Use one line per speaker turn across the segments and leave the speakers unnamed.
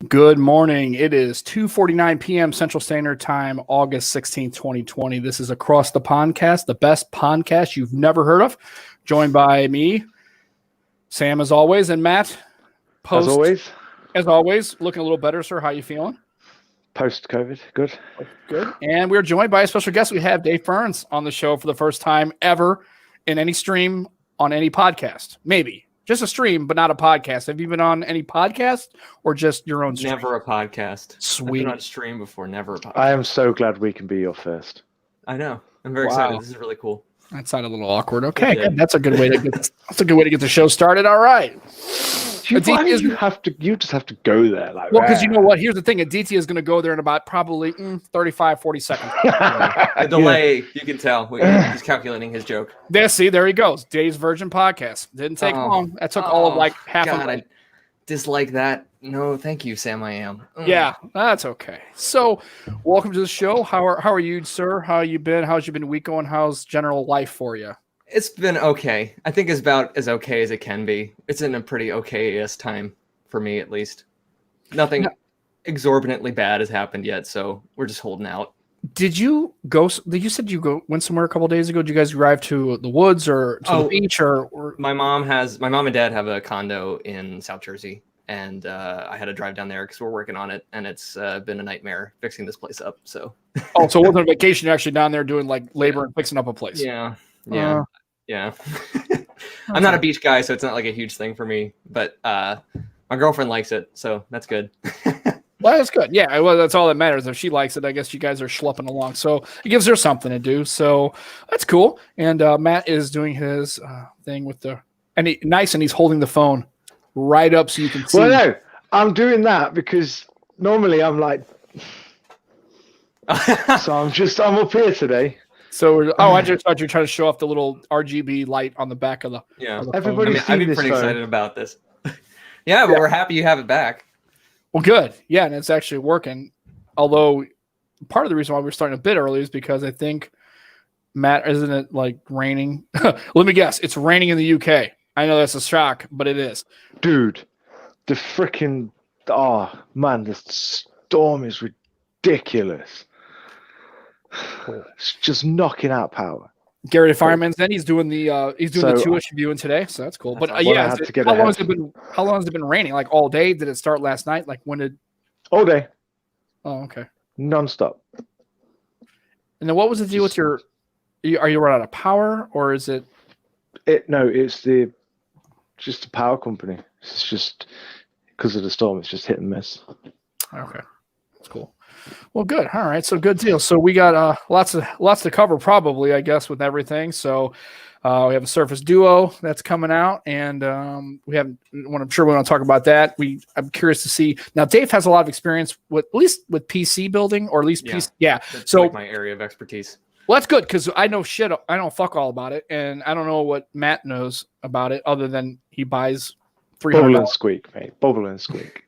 Good morning. It is 2:49 p.m. Central Standard Time, August 16th, 2020. This is Across the Pondcast, the best podcast you've never heard of. Joined by me, Sam, as always, and Matt.
As
always, looking a little better, sir. How you feeling?
Post-COVID, good.
Good. And we're joined by a special guest. We have Daefbyrns on the show for the first time ever in any stream on any podcast. Maybe. Just a stream, but not a podcast. Have you been on any podcast or just your own stream?
Never a podcast.
Sweet.
I've been on stream before, never a podcast.
I am so glad we can be your first.
I know. I'm very excited. This is really cool.
That sounded a little awkward. Okay, good. That's a good way to get the show started. All right.
You just have to go there.
Because you know what? Here's the thing. Aditya is going to go there in about probably 35, 40 seconds.
The delay, you can tell. He's calculating his joke.
There he goes. Dave's Virgin Podcast. Didn't take long. That took all of like half a minute.
I dislike that. No, thank you, Sam. I am.
Yeah, that's okay. So, welcome to the show. How are you, sir? How you been? How's your week going? How's general life for you?
It's been okay. I think it's about as okay as it can be. It's in a pretty okay-ish time for me, at least. Nothing exorbitantly bad has happened yet, so we're just holding out.
Did you go? You said you went somewhere a couple of days ago. Did you guys drive to the woods or to the beach or? My mom
and dad have a condo in South Jersey, and I had to drive down there because we're working on it, and it's been a nightmare fixing this place up. So.
So it wasn't a vacation. You're actually down there doing like labor and fixing up a place.
Yeah. I'm not a beach guy, so it's not like a huge thing for me. But my girlfriend likes it, so that's good.
Well, that's good. Yeah, well, that's all that matters. If she likes it, I guess you guys are schlepping along. So it gives her something to do. So that's cool. And Matt is doing his thing with and he's holding the phone right up so you can see.
Well, no, I'm doing that because normally I'm like, so I'm up here today.
So, I just thought you were trying to show off the little RGB light on the back of the.
Yeah,
of the
everybody's
I've been pretty excited about this. But we're happy you have it back.
Well, good. Yeah, and it's actually working. Although, part of the reason why we're starting a bit early is because I think, Matt, isn't it like raining? Let me guess. It's raining in the UK. I know that's a shock, but it is.
Dude, the freaking the storm is ridiculous. It's just knocking out power.
Gary the Fireman's then he's doing the 2-ish viewing today, so that's cool. But how long has it been raining? Like all day? Did it start last night? Like when did?
All day.
Oh, okay.
Non-stop.
And then what was the deal with your? Are you run out of power or is it?
No, it's just the power company. It's just because of the storm. It's just hit and miss.
Okay, that's cool. Well, good. All right. So good deal. So we got lots to cover probably, I guess, with everything. So we have a Surface Duo that's coming out, and I'm sure we want to talk about that. I'm curious to see. Now, Dave has a lot of experience with at least with PC building, or at least PC. Yeah.
That's
so
like my area of expertise.
Well, that's good because I know shit. I don't fuck all about it, and I don't know what Matt knows about it other than he buys $300.
Bubble and squeak, mate. Bubble and squeak.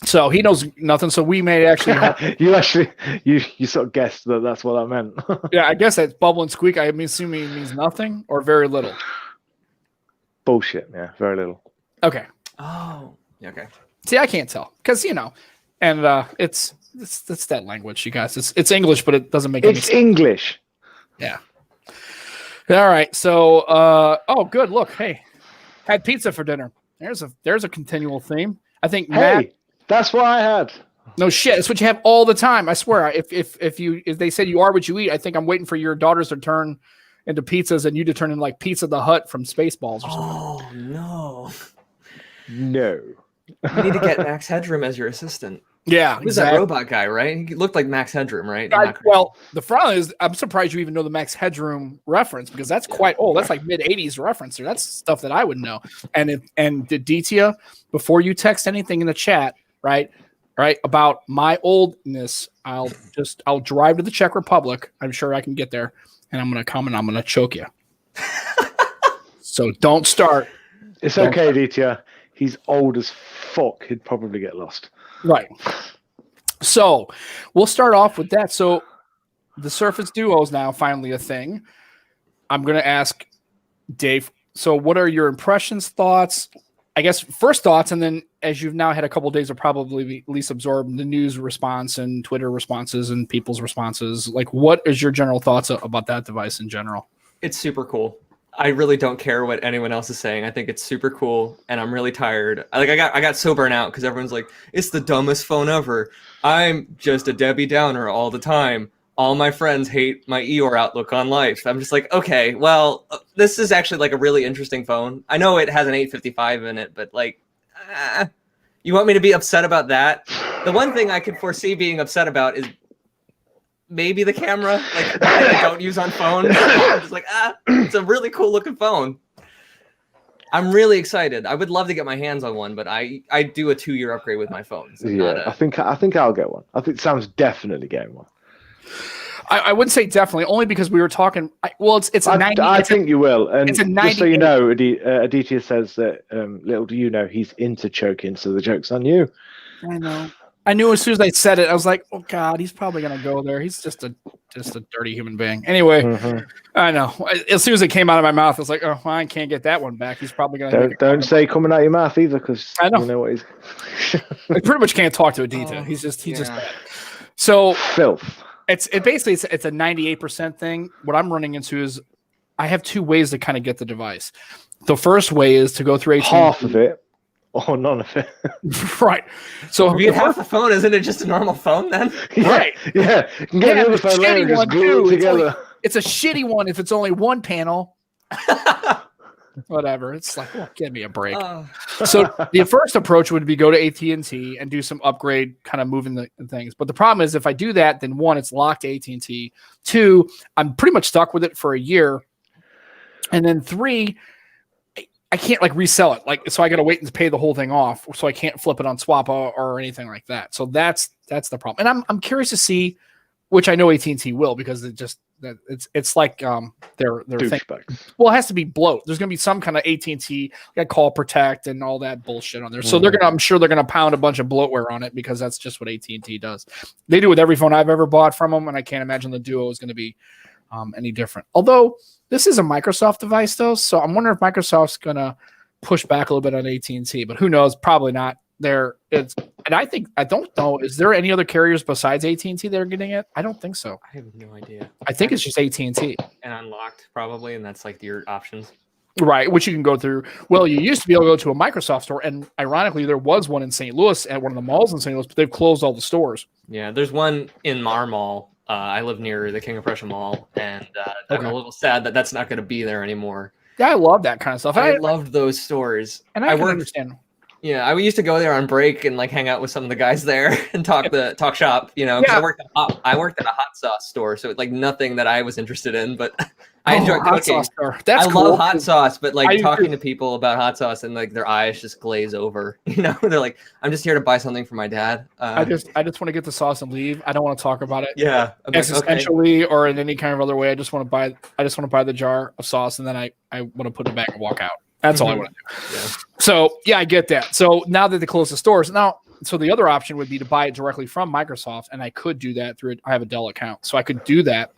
So he knows nothing. So we may actually
you sort of guessed that's what I meant.
Yeah, I guess that's bubble and squeak. I'm assuming it means nothing or very little.
Bullshit. Yeah, very little.
Okay.
Oh. Okay.
See, I can't tell because and it's that language, you guys. It's English, but it doesn't make any sense.
It's English.
Yeah. All right. So good. Look, hey, had pizza for dinner. There's a continual theme. I think Matt.
That's what I had.
No shit. It's what you have all the time. I swear. If they said you are what you eat, I think I'm waiting for your daughters to turn into pizzas and you to turn into like Pizza the Hut from Spaceballs or something.
Oh no.
No.
You need to get Max Headroom as your assistant.
Yeah,
He's that robot guy, right? He looked like Max Headroom, right?
Well, the front is I'm surprised you even know the Max Headroom reference because that's quite old. That's like mid 80s reference. That's stuff that I would know. And Aditya, before you text anything in the chat, right, about my oldness, I'll drive to the Czech Republic. I'm sure I can get there, and I'm gonna come and I'm gonna choke you. So don't start.
It's okay, Aditya. He's old as fuck. He'd probably get lost.
Right. So we'll start off with that. So the Surface Duo is now finally a thing. I'm going to ask Dave. So what are your impressions, thoughts? I guess first thoughts, and then as you've now had a couple of days to probably at least absorb the news response and Twitter responses and people's responses, like what is your general thoughts about that device in general?
It's super cool. I really don't care what anyone else is saying. I think it's super cool, and I'm really tired. I got so burnt out because everyone's like, it's the dumbest phone ever. I'm just a Debbie Downer all the time. All my friends hate my Eeyore outlook on life. I'm just like, okay, well, this is actually like a really interesting phone. I know it has an 855 in it, but like, you want me to be upset about that? The one thing I could foresee being upset about is maybe the camera, like that I don't use on phones. I'm just like, it's a really cool looking phone. I'm really excited. I would love to get my hands on one, but I do a 2-year upgrade with my phones.
I think I'll get one. I think Sam's definitely getting one.
I wouldn't say definitely, only because we were talking. It's a 90.
I think you will. And
it's a
just so you know, Aditya says that little do you know he's into choking, so the joke's on you.
I know. I knew as soon as I said it, I was like, "Oh God, he's probably gonna go there. He's just a dirty human being." Anyway, I know. As soon as it came out of my mouth, I was like, "Oh, I can't get that one back. He's probably gonna."
Don't say coming out your mouth either, because
I know.
You know what he's.
I pretty much can't talk to Aditya. He's just bad. So
filth.
It's a 98% thing. What I'm running into is I have 2 ways to kind of get the device. The first way is to go through AT&T.
Half of it. Or none of it.
Right. So
if you have the phone, isn't it just a normal phone then?
Right.
Yeah. You can get another phone later and just glue it together.
It's a shitty one if it's only one panel. Whatever. It's like, give me a break. So the first approach would be go to AT&T and do some upgrade, kind of moving the things. But the problem is if I do that, then 1, it's locked to AT&T. 2, I'm pretty much stuck with it for a year. And then 3, I can't like resell it. So I got to wait and pay the whole thing off. So I can't flip it on Swap or anything like that. So that's the problem. And I'm curious to see, which I know AT&T will, because it's like their thing. Well, it has to be bloat. There's going to be some kind of AT&T like call protect and all that bullshit on there. So I'm sure they're going to pound a bunch of bloatware on it, because that's just what AT&T does. They do with every phone I've ever bought from them, and I can't imagine the Duo is going to be any different. Although this is a Microsoft device, though, so I'm wondering if Microsoft's going to push back a little bit on AT&T, but who knows? Probably not. And I don't know. Is there any other carriers besides AT&T that are getting it? I don't think so.
I have no idea.
I think it's just AT&T
and unlocked probably, and that's like your options.
Right, which you can go through. Well, you used to be able to go to a Microsoft store, and ironically, there was one in St. Louis at one of the malls in St. Louis, but they've closed all the stores.
Yeah, there's one in Mar Mall. I live near the King of Prussia Mall, and I'm a little sad that that's not going to be there anymore.
Yeah, I love that kind of stuff.
I loved those stores.
And I understand.
Yeah, I used to go there on break and like hang out with some of the guys there and talk shop, because I worked at a hot sauce store, so it's like nothing that I was interested in, but I enjoy cooking.
That's
I love hot sauce, but like talking to people about hot sauce and like their eyes just glaze over. They're like, I'm just here to buy something for my dad.
I just want to get the sauce and leave. I don't want to talk about it.
Yeah,
existentially or in any kind of other way. I just want to buy the jar of sauce, and then I want to put it back and walk out. That's all I want to do. Yeah. So yeah, I get that. So now that they close the stores, so the other option would be to buy it directly from Microsoft, and I could do that through I have a Dell account, so I could do that.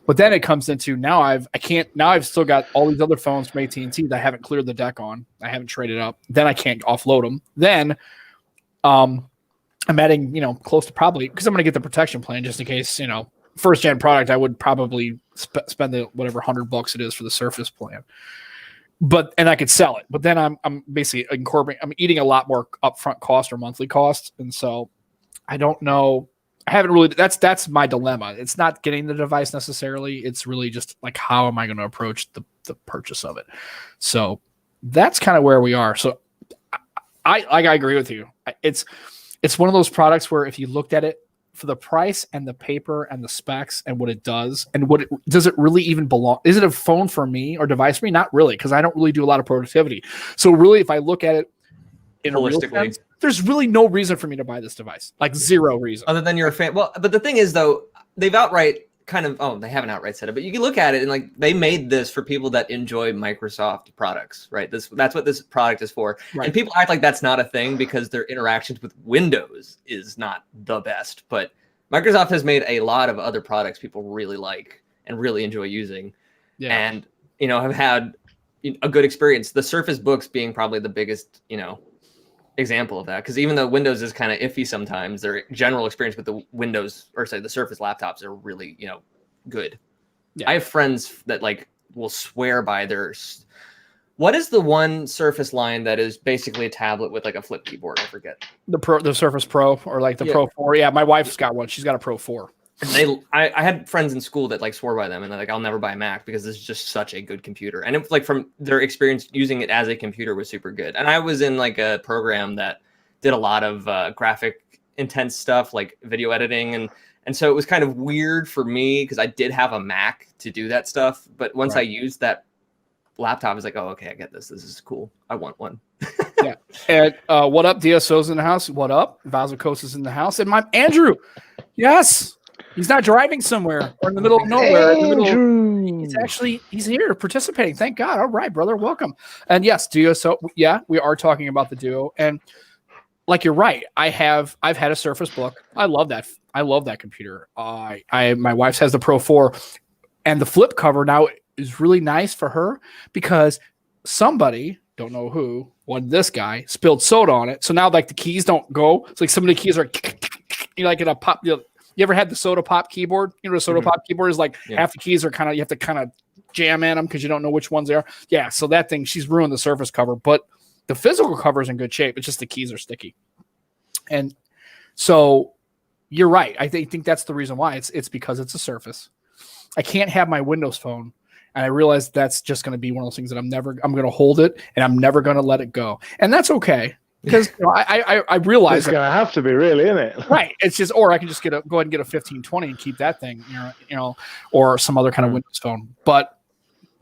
But then it comes into now I've still got all these other phones from AT&T that I haven't cleared the deck on. I haven't traded up. Then I can't offload them. Then I'm adding close to probably, because I'm going to get the protection plan just in case first gen product. I would probably spend the whatever $100 it is for the Surface plan. And I could sell it, but then I'm basically incorporating. I'm eating a lot more upfront cost or monthly costs, and so I don't know. I haven't really. That's my dilemma. It's not getting the device necessarily. It's really just like how am I going to approach the purchase of it. So that's kind of where we are. So I agree with you. It's one of those products where if you looked at it for the price and the paper and the specs and what it does and does it really even belong? Is it a phone for me or device for me? Not really, because I don't really do a lot of productivity. So really, if I look at it in a real sense, there's really no reason for me to buy this device. Like zero reason.
Other than you're a fan. Well, but the thing is though, they've outright they haven't outright said it, but you can look at it and like they made this for people that enjoy Microsoft products, right? That's what this product is for. Right. And people act like that's not a thing because their interactions with Windows is not the best. But Microsoft has made a lot of other products people really like and really enjoy using, and have had a good experience. The Surface Books being probably the biggest example of that, because even though Windows is kind of iffy sometimes, their general experience with the the Surface laptops are really, good.
Yeah.
I have friends that like will swear by their. What is the one Surface line that is basically a tablet with like a flip keyboard? I forget.
The Surface Pro or like the Pro 4. Yeah, my wife's got one. She's got a Pro 4.
And I had friends in school that like swore by them, and they're like, I'll never buy a Mac because this is just such a good computer. And it, like from their experience using it as a computer was super good. And I was in like a program that did a lot of graphic intense stuff like video editing, and so it was kind of weird for me because I did have a Mac to do that stuff. But once I used that laptop, I was like, oh, okay, I get this. This is cool. I want one.
Yeah. And what up? DSO's in the house. What up? Vazakos is in the house. And my Andrew. Yes. He's not driving somewhere or in the middle of nowhere. He's here participating. Thank God. All right, brother. Welcome. And yes, Duo. So yeah, we are talking about the Duo. And like you're right. I've had a Surface Book. I love that. I love that computer. My wife's has the Pro 4, and the flip cover now is really nice for her because somebody, don't know who, this guy spilled soda on it. So now like the keys don't go. It's like some of the keys are like in a pop. You ever had the soda pop keyboard? You know, the soda pop keyboard is like half the keys are kind of, you have to kind of jam in them because you don't know which ones they are. Yeah. So that thing, she's ruined the Surface cover, but the physical cover is in good shape. It's just the keys are sticky. And so you're right. I think that's the reason why it's because it's a Surface. I can't have my Windows Phone. And I realize that's just going to be one of those things that I'm going to hold it and I'm never going to let it go. And that's okay. Because I realize
it's going to have to be, really, isn't it?
Right. It's just, or I can just go ahead and get a 1520 and keep that thing, or some other kind of Windows Phone. But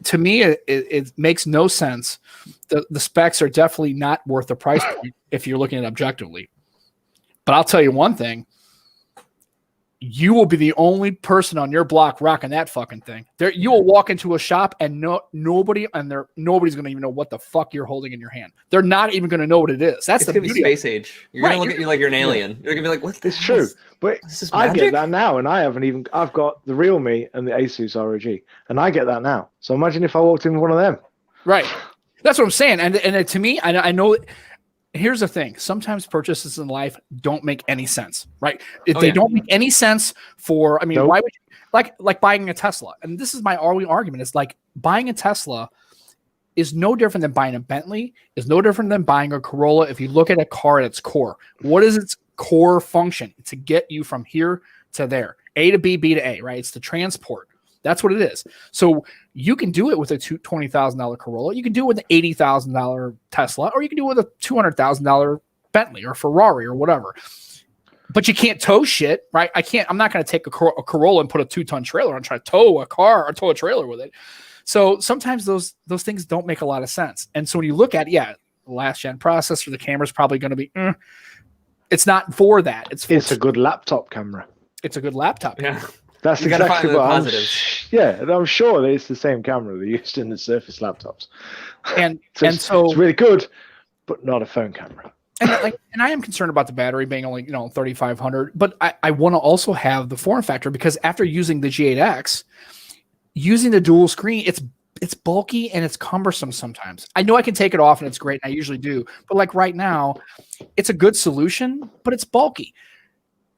to me, it makes no sense. The specs are definitely not worth the price point if you're looking at it objectively. But I'll tell you one thing. You will be the only person on your block rocking that fucking thing. You will walk into a shop and nobody's going to even know what the fuck you're holding in your hand. They're not even going to know what it is. That's
it's going to be space age. You're going to look at you like you're an alien. You're going to be like, "What's this?"
It's true, but I get that now, and I've got the Realme and the Asus ROG, and I get that now. So imagine if I walked in with one of them.
Right. That's what I'm saying. And to me, I know. Here's the thing. Sometimes purchases in life don't make any sense, right? If they don't make any sense why would you, like buying a Tesla? And this is my argument. It's like buying a Tesla is no different than buying a Bentley, is no different than buying a Corolla. If you look at a car at its core, what is its core function? It's to get you from here to there, A to B, B to A, right? It's the transport. That's what it is. So you can do it with a $20,000 Corolla. You can do it with an $80,000 Tesla, or you can do it with a $200,000 Bentley or Ferrari or whatever. But you can't tow shit, right? I'm not going to take a Corolla and put a 2-ton trailer and try to tow a car or tow a trailer with it. So sometimes those things don't make a lot of sense. And so when you look at, last gen processor, the camera's probably going to be, it's not for that. It's
a good laptop camera.
It's a good laptop.
Yeah.
That's
you
exactly what I'm sure that it's the same camera they used in the Surface laptops.
And
so it's really good, but not a phone camera.
And I am concerned about the battery being only 3,500, but I want to also have the form factor because after using the G8X, using the dual screen, it's bulky and it's cumbersome sometimes. I know I can take it off and it's great, and I usually do, but like right now, it's a good solution, but it's bulky.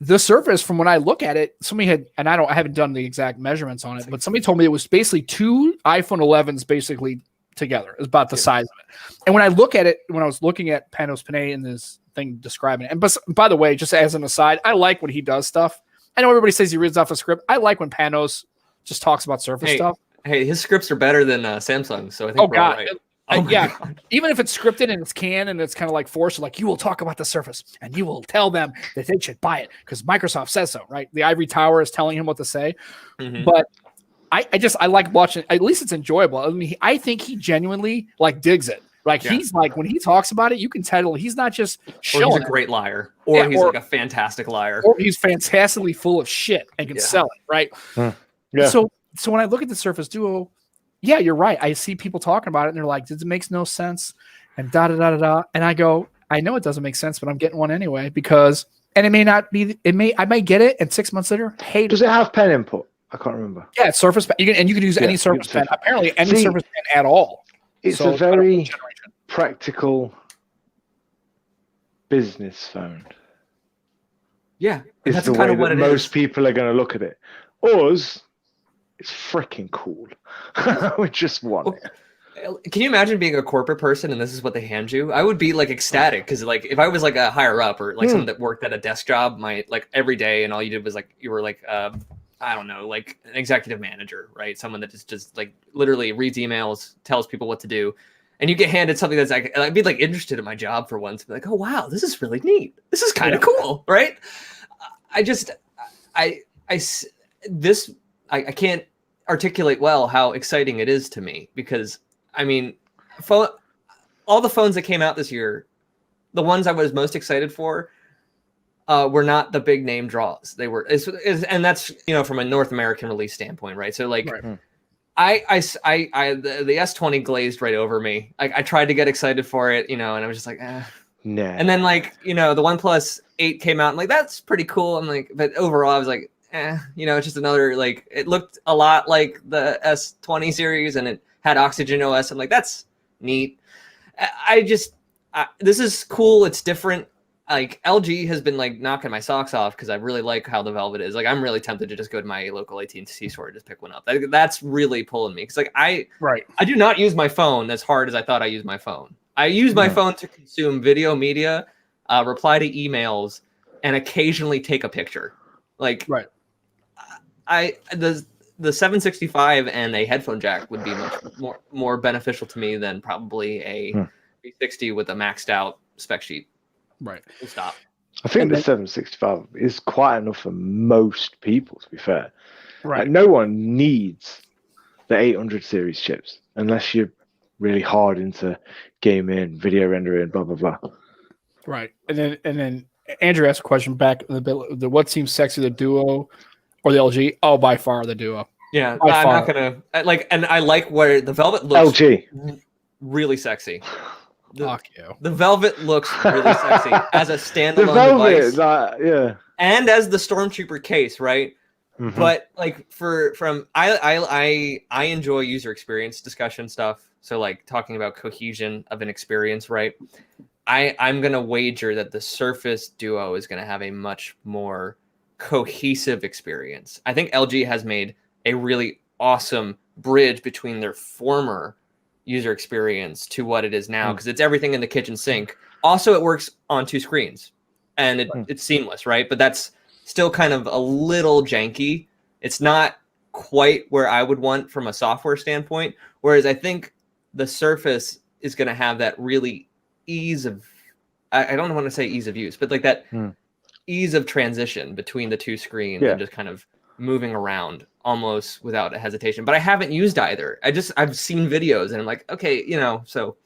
The Surface, from when I look at it, somebody had, and I haven't done the exact measurements on it, but somebody told me it was basically 2 iPhone 11s basically together. It's about the size of it. And when I look at it, when I was looking at Panos Panay in this thing describing it, and by the way, just as an aside, I like when he does stuff. I know everybody says he reads off a script. I like when Panos just talks about Surface stuff.
Hey, his scripts are better than Samsung, so I think we're all right.
God. Even if it's scripted and it's canned and it's kind of like forced, like you will talk about the Surface and you will tell them that they should buy it because Microsoft says so, right? The ivory tower is telling him what to say. Mm-hmm. But I like watching. At least it's enjoyable. I mean, I think he genuinely digs it. Like he's like when he talks about it, you can tell he's not just showing.
Or he's a great liar, or he's like a fantastic liar,
or he's fantastically full of shit and can sell it, right?
Yeah.
So when I look at the Surface Duo. Yeah, you're right. I see people talking about it and they're like, it makes no sense. And da-da-da-da-da. And I go, I know it doesn't make sense, but I'm getting one anyway because, and it may not be, I might get it and 6 months later, hate
Does it have pen input? I can't remember.
Yeah, it's Surface Pen. You can use any Surface Pen. Apparently any Surface Pen at all.
It's a very practical business phone.
Yeah,
It's
that's
the
kind
way
of what
that
it
most
is.
people are going to look at it. Us, it's freaking cool. We just want it.
Can you imagine being a corporate person and this is what they hand you? I would be like ecstatic because like if I was like a higher up or like someone that worked at a desk job, like every day, and all you did was like you were like I don't know, like an executive manager, right? Someone that just like literally reads emails, tells people what to do, and you get handed something that's like I'd be like interested in my job for once, be like, oh wow, this is really neat. This is kind of cool, right? I can't articulate well how exciting it is to me because I mean, all the phones that came out this year, the ones I was most excited for were not the big name draws. They were, and that's from a North American release standpoint, right? So like, the S20 glazed right over me. I tried to get excited for it, and I was just like, eh.
Nah.
And then like the OnePlus 8 came out, and like that's pretty cool. I'm like, but overall, I was like, it's just another like. It looked a lot like the S20 series, and it had Oxygen OS. I'm like, that's neat. This is cool. It's different. Like LG has been like knocking my socks off because I really like how the Velvet is. Like I'm really tempted to just go to my local AT&T store and just pick one up. That's really pulling me because like I do not use my phone as hard as I thought I used my phone. I use my phone to consume video media, reply to emails, and occasionally take a picture. Like the 765 and a headphone jack would be much more beneficial to me than probably a 360 with a maxed out spec sheet.
Right.
We'll stop.
I think the 765 is quite enough for most people, to be fair.
Right.
Like, no one needs the 800 series chips unless you're really hard into gaming, video rendering, blah, blah, blah.
Right. And then Andrew asked a question back a bit. What seems sexy, the Duo or the LG? Oh, by far the Duo.
Yeah, I'm not gonna like, and I like where the Velvet looks.
LG,
really sexy.
Fuck you.
The Velvet looks really sexy as a standalone device. And as the Stormtrooper case, right? Mm-hmm. But like I enjoy user experience discussion stuff. So like talking about cohesion of an experience, right? I'm gonna wager that the Surface Duo is gonna have a much more cohesive experience. I think LG has made a really awesome bridge between their former user experience to what it is now because it's everything in the kitchen sink. Also, it works on two screens and it's seamless, right? But that's still kind of a little janky. It's not quite where I would want from a software standpoint. Whereas I think the Surface is going to have that really ease of, I don't want to say ease of use, but like that ease of transition between the two screens and just kind of moving around almost without a hesitation. But I haven't used either. I've seen videos and I'm like, okay, so.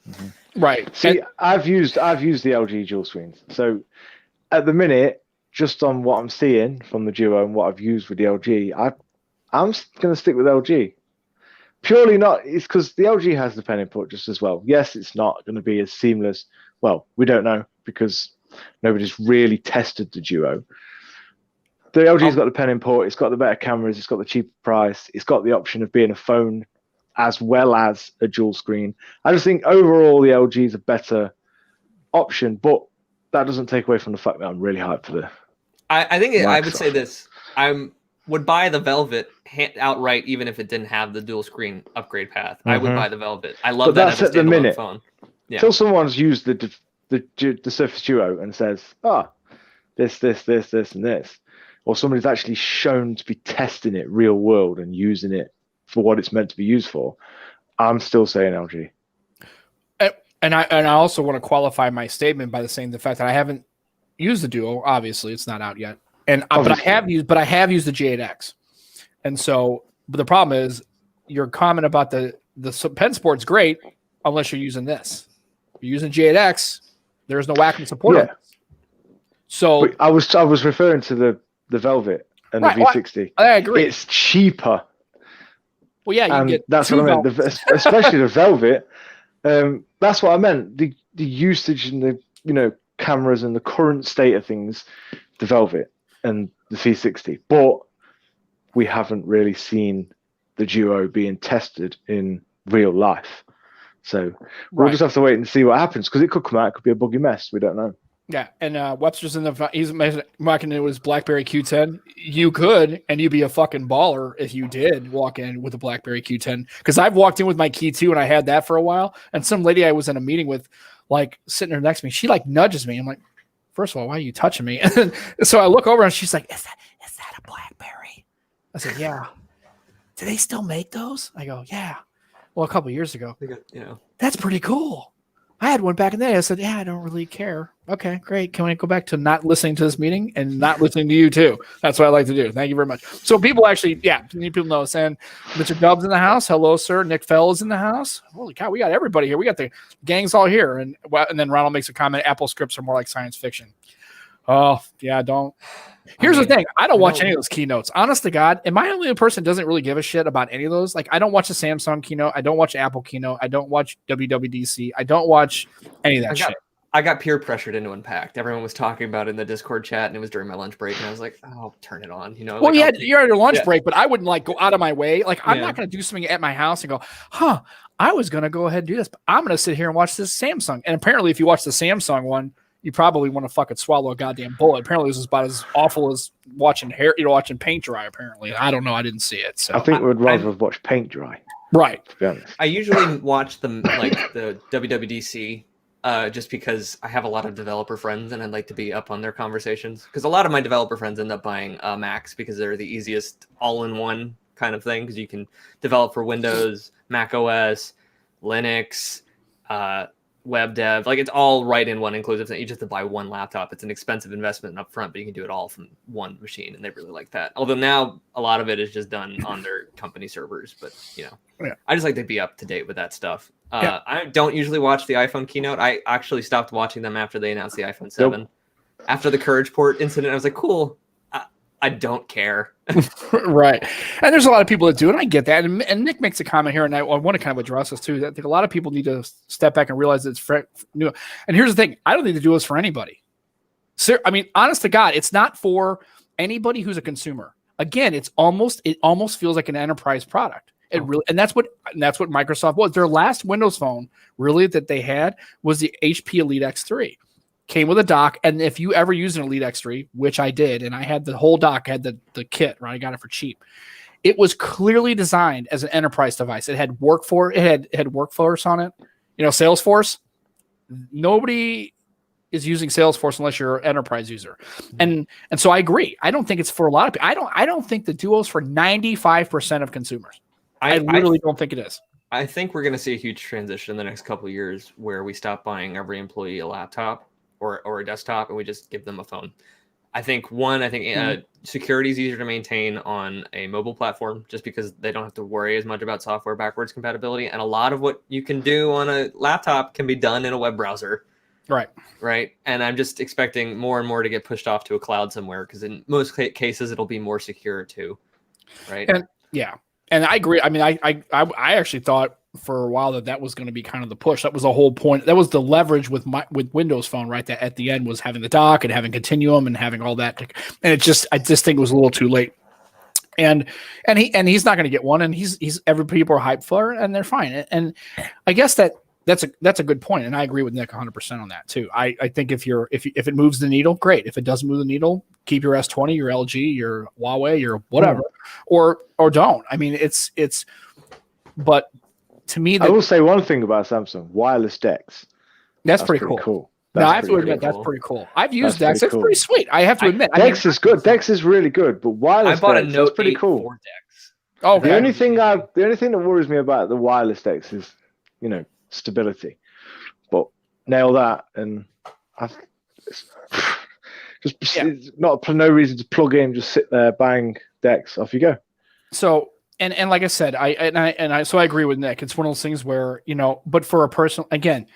Right.
See, I've used the LG dual screens. So at the minute, just on what I'm seeing from the Duo and what I've used with the LG, I'm going to stick with LG. Purely it's because the LG has the pen input just as well. Yes, it's not going to be as seamless. Well, we don't know because nobody's really tested the Duo. The LG's got the pen input, it's got the better cameras, it's got the cheaper price, it's got the option of being a phone as well as a dual screen. I just think overall the LG is a better option, but that doesn't take away from the fact that I'm really hyped for the
I think I would say this. I would buy the Velvet outright even if it didn't have the dual screen upgrade path. I would buy the Velvet. I love that as a standalone phone. Yeah.
Until someone's used the Surface Duo and says, this, and this. Or somebody's actually shown to be testing it real world and using it for what it's meant to be used for, I'm still saying LG.
And I also want to qualify my statement by saying the fact that I haven't used the Duo. Obviously, it's not out yet, but I have used the J8X. And so, but the problem is your comment about the Pen Sport's great unless you're using this. If you're using J8X, there's no Wacom support.
Yeah.
So
but I was referring to the Velvet and the V60.
I agree.
It's cheaper.
Well, yeah, you get
that's what I meant. Especially the Velvet. That's what I meant. The usage and the cameras and the current state of things, the Velvet and the V60. But we haven't really seen the Duo being tested in real life. So we'll just have to wait and see what happens because it could come out. It could be a buggy mess. We don't know.
Yeah, and Webster's in the he's walking into his BlackBerry Q10. You could, and you'd be a fucking baller if you did walk in with a BlackBerry Q10. Because I've walked in with my Key 2 and I had that for a while. And some lady I was in a meeting with, like sitting there next to me, she like nudges me. I'm like, first of all, why are you touching me? And so I look over and she's like, is that a BlackBerry? I said, yeah. Do they still make those? I go, yeah. Well, a couple of years ago. That's pretty cool. I had one back in the day. I said, yeah, I don't really care. Okay, great. Can we go back to not listening to this meeting and not listening to you too? That's what I like to do. Thank you very much. So people actually, people know. And Mr. Dub's in the house. Hello, sir. Nick Fell is in the house. Holy cow, we got everybody here. We got the gangs all here. And then Ronald makes a comment, Apple scripts are more like science fiction. Oh, yeah, don't. Here's the thing. I don't watch any of those keynotes. Honest to God, am I only a person that doesn't really give a shit about any of those? Like, I don't watch the Samsung keynote. I don't watch Apple keynote. I don't watch WWDC. I don't watch any of that shit.
I got peer pressured into Unpacked. Everyone was talking about it in the Discord chat, and it was during my lunch break, and I was like, "Oh, turn it on." You know.
Well, like, you're at your lunch break, but I wouldn't like go out of my way. Like, I'm not going to do something at my house and go, I was going to go ahead and do this, but I'm going to sit here and watch this Samsung. And apparently, if you watch the Samsung one, you probably want to fucking swallow a goddamn bullet. Apparently, this is about as awful as watching watching paint dry. Apparently, I don't know. I didn't see it. So
I think we'd rather have watched paint dry.
Right.
To be honest.
I usually watch them like the WWDC. Just because I have a lot of developer friends and I'd like to be up on their conversations. Because a lot of my developer friends end up buying Macs because they're the easiest all-in-one kind of thing. Because you can develop for Windows, Mac OS, Linux, web dev. Like, it's all right in one inclusive thing. You just have to buy one laptop. It's an expensive investment up front, but you can do it all from one machine, and they really like that. Although now a lot of it is just done on their company servers. But, I just like to be up to date with that stuff. I don't usually watch the iPhone keynote. I actually stopped watching them after they announced the iPhone 7. Nope. After the Courage Port incident, I was like, cool. I don't care.
Right. And there's a lot of people that do it. I get that. And Nick makes a comment here, and I want to kind of address this too. I think a lot of people need to step back and realize that it's new. And here's the thing. I don't need to do this for anybody. So, I mean, honest to God, it's not for anybody who's a consumer. Again, it almost feels like an enterprise product. It really, and that's what Microsoft was. Their last Windows phone really that they had was the HP Elite X3. Came with a dock, and if you ever used an Elite X3, which I did, and I had the whole dock, I had the kit, right? I got it for cheap. It was clearly designed as an enterprise device. It had workforce on it. Salesforce. Nobody is using Salesforce unless you're an enterprise user. And so I agree. I don't think it's for a lot of people. I don't think the Duo's for 95% of consumers. I literally don't think it is.
I think we're going to see a huge transition in the next couple of years where we stop buying every employee a laptop or a desktop and we just give them a phone. I think security is easier to maintain on a mobile platform just because they don't have to worry as much about software backwards compatibility. And a lot of what you can do on a laptop can be done in a web browser. Right. And I'm just expecting more and more to get pushed off to a cloud somewhere because in most cases it'll be more secure too. Right.
And I agree. I mean, I actually thought for a while that was going to be kind of the push. That was the whole point. That was the leverage with Windows Phone, right? That at the end was having the dock and having Continuum and having all that. And I just think it was a little too late. And he's not going to get one. And every people are hyped for it, and they're fine. And I guess that's a good point. And I agree with Nick 100% on that too. I think if it moves the needle, great. If it doesn't move the needle, keep your S20, your LG, your Huawei, your whatever, or don't. I mean, but to me,
I will say one thing about Samsung: wireless DeX.
That's pretty cool. No, I have to admit that's pretty cool. I've used DeX. It's pretty sweet. I have to admit,
DeX is good. DeX is really good, but wireless.
I bought
DeX,
a Note
pretty
8
cool.
for DeX.
Oh,
the only thing that worries me about the wireless DeX is, stability. But nail that, and it's no reason to plug in. Just sit there, bang, DeX, off you go.
So. And like I said, so I agree with Nick. It's one of those things where, but for a person, again,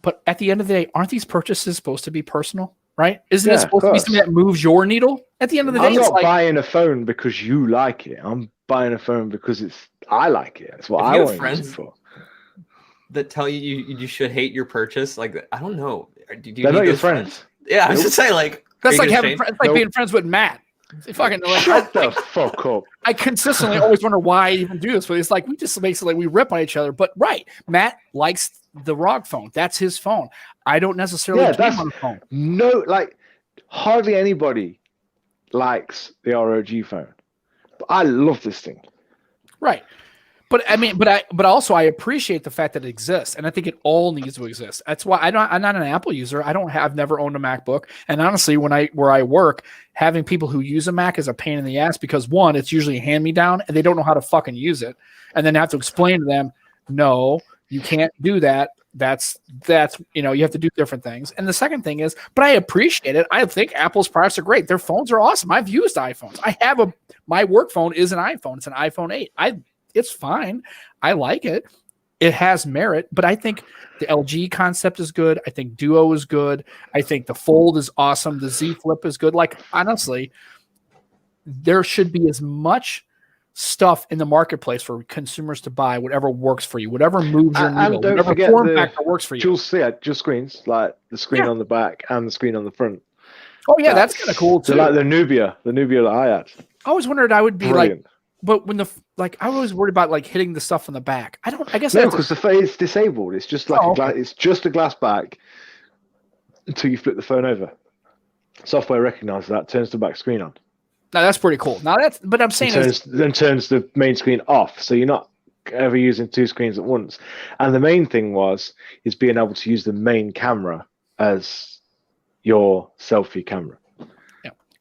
but at the end of the day, aren't these purchases supposed to be personal, right? Isn't it supposed to be something that moves your needle? At the end of the day,
I'm not buying a phone because you like it. I'm buying a phone because I like it. That's what I want to use it for.
That tell you should hate your purchase. Like, I don't know.
They're not your friends.
Yeah, I was just saying, like,
that's like being friends with Matt. Fucking like,
Shut the fuck up.
I consistently always wonder why I even do this, but it's like we just basically we rip on each other. But right, Matt likes the ROG phone. That's his phone. I don't necessarily game on the phone.
No, like hardly anybody likes the ROG phone. But I love this thing.
Right. But I mean, but also I appreciate the fact that it exists, and I think it all needs to exist. That's why I'm not an Apple user. I've never owned a MacBook, and honestly, where I work, having people who use a Mac is a pain in the ass because one, it's usually a hand me down, and they don't know how to fucking use it, and then I have to explain to them, no, you can't do that. That's you have to do different things. And the second thing is, but I appreciate it. I think Apple's products are great. Their phones are awesome. I've used iPhones. My work phone is an iPhone. It's an iPhone 8. It's fine. I like it. It has merit, but I think the LG concept is good. I think Duo is good. I think the Fold is awesome. The Z Flip is good. Like, honestly, there should be as much stuff in the marketplace for consumers to buy whatever works for you, whatever moves your needle, whatever form factor works for you.
Dual screens, like the screen on the back and the screen on the front.
Oh, yeah, that's kind of cool, too.
Like the Nubia that I had.
I always wondered I would be
Brilliant.
But when I was worried about like hitting the stuff on the back. I guess
no, because the face is disabled. It's just like it's just a glass back until you flip the phone over. Software recognizes that, turns the back screen on.
Now that's pretty cool. But I'm saying
then turns the main screen off, so you're not ever using two screens at once. And the main thing is being able to use the main camera as your selfie camera.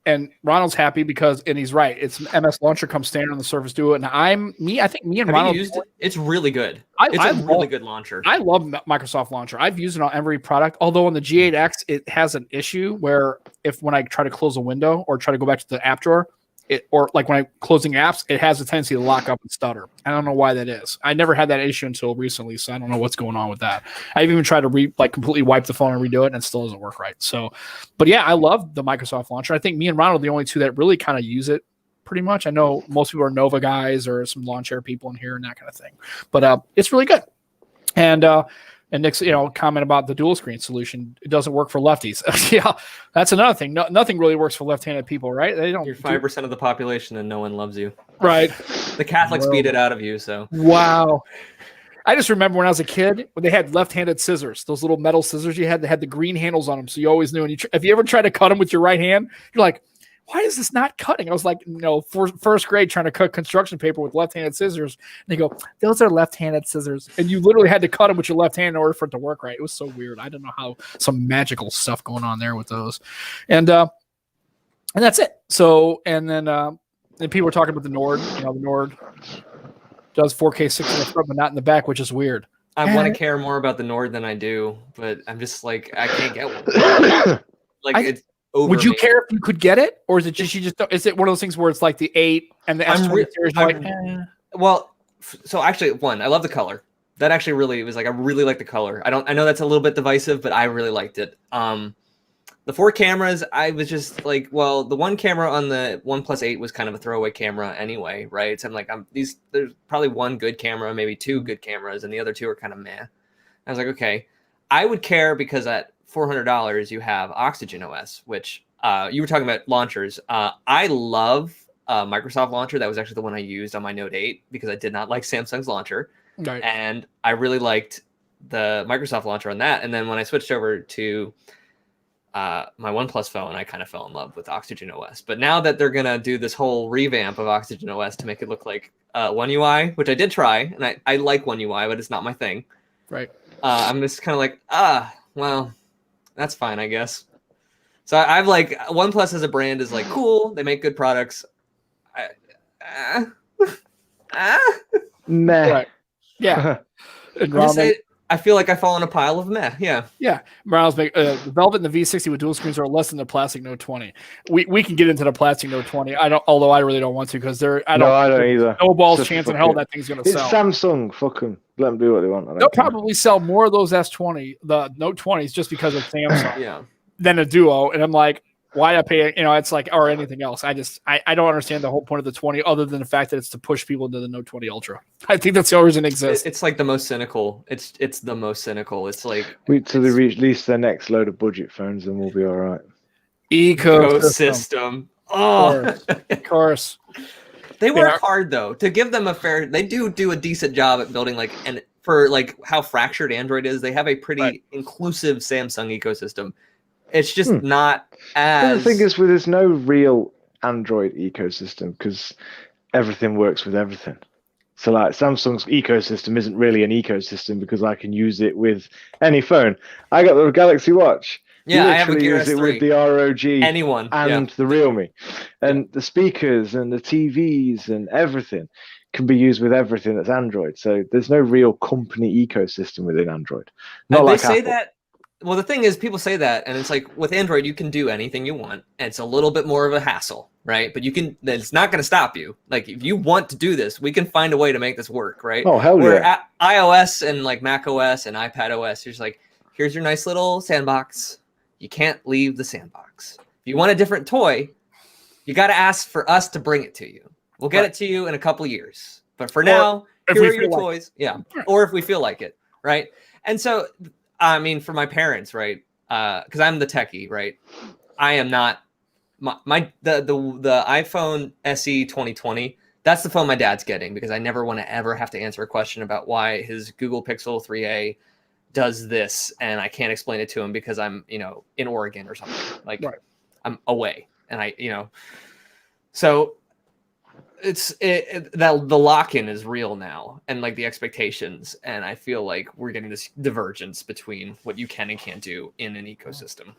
And Ronald's happy and he's right. It's MS Launcher comes standard on the Surface Duo, and I think me and Ronald
used it. It's really good. It's a really good launcher.
I love Microsoft Launcher. I've used it on every product. Although on the G8X, it has an issue where when I try to close a window or try to go back to the app drawer, or like when I'm closing apps, it has a tendency to lock up and stutter. I don't know why that is. I never had that issue until recently, so I don't know what's going on with that. I've even tried to completely wipe the phone and redo it, and it still doesn't work right. So, but yeah, I love the Microsoft Launcher. I think me and Ronald are the only two that really kind of use it pretty much. I know most people are Nova guys or some lawn chair people in here and that kind of thing, but it's really good. And Nick's, comment about the dual screen solution. It doesn't work for lefties. Yeah, that's another thing. Nothing really works for left-handed people, right? They don't.
You're 5% of the population, and no one loves you.
Right.
The Catholics beat it out of you. So.
Wow. I just remember when I was a kid, when they had left-handed scissors, those little metal scissors you had, they had the green handles on them, so you always knew. And if you ever tried to cut them with your right hand, you're like, why is this not cutting? I was like, first grade trying to cut construction paper with left-handed scissors. And they go, those are left-handed scissors. And you literally had to cut them with your left hand in order for it to work right. It was so weird. I don't know how some magical stuff going on there with those. And that's it. So, and then people were talking about the Nord. The Nord does 4K 60 in the front, but not in the back, which is weird.
I want to care more about the Nord than I do, but I'm just like, I can't get one. It's
would you care if you could get it, or is it just is it one of those things where it's like the 8 and the S20 series?
Well, so actually, I love the color. That actually really was like I really like the color. I know that's a little bit divisive, but I really liked it. The 4 cameras, I was just like, well, the one camera on the OnePlus 8 was kind of a throwaway camera anyway, right? So I'm like, there's probably one good camera, maybe 2 good cameras, and the other 2 are kind of meh. I was like, okay, I would care because at $400 you have Oxygen OS, which you were talking about launchers. I love Microsoft Launcher. That was actually the one I used on my Note 8 because I did not like Samsung's launcher.
Right.
And I really liked the Microsoft launcher on that. And then when I switched over to my OnePlus phone, I kind of fell in love with Oxygen OS. But now that they're going to do this whole revamp of Oxygen OS to make it look like One UI, which I did try, and I like One UI, but it's not my thing.
Right.
I'm just kind of like, well, that's fine, I guess. So I've like OnePlus as a brand is like cool. They make good products.
Meh.
Right. Yeah.
I feel like I fall in a pile of meh. Yeah.
Yeah. Miles, the Velvet and the V60 with dual screens are less than the plastic Note 20. We can get into the plastic Note 20. Although I really don't want to because I don't either. No balls chance in hell that thing's going to sell.
It's Samsung. Fuck them. Let them do what they want.
They'll probably sell more of those S20, the Note 20s, just because of Samsung.
Yeah.
Than a Duo, and I'm like, why I pay? It's like or anything else. I don't understand the whole point of the 20, other than the fact that it's to push people into the Note 20 Ultra. I think that's the only reason it exists.
It's like the most cynical. It's the most cynical. It's like
wait till they release their next load of budget phones, and we'll be all right.
Ecosystem. Oh,
Of course.
they work hard though to give them they do a decent job at building and for how fractured Android is. They have a pretty inclusive Samsung ecosystem. It's just not as.
The thing is, there's no real Android ecosystem because everything works with everything. So like Samsung's ecosystem isn't really an ecosystem because I can use it with any phone. I got the Galaxy Watch.
Yeah, I have a Gear
use it
S3.
with the ROG
and
the Realme. And the speakers and the TVs and everything can be used with everything that's Android. So there's no real company ecosystem within Android. Not like
they say
Apple.
that. Well, the thing is, people say that, and it's like with Android, you can do anything you want, and it's a little bit more of a hassle, right? But it's not going to stop you. Like, if you want to do this, we can find a way to make this work, right?
Oh, hell
Where
yeah.
iOS and Mac OS and iPad OS, you're just like, here's your nice little sandbox. You can't leave the sandbox. If you want a different toy, you got to ask for us to bring it to you. We'll get it to you in a couple years. But for now, here are your toys. Yeah. Or if we feel like it, right? And so, I mean, for my parents, right? Because I'm the techie, right? I am not the iPhone SE 2020. That's the phone my dad's getting because I never want to ever have to answer a question about why his Google Pixel 3a does this, and I can't explain it to him because I'm, in Oregon or something. I'm away, and so the lock-in is real now, and the expectations, and I feel like we're getting this divergence between what you can and can't do in an ecosystem.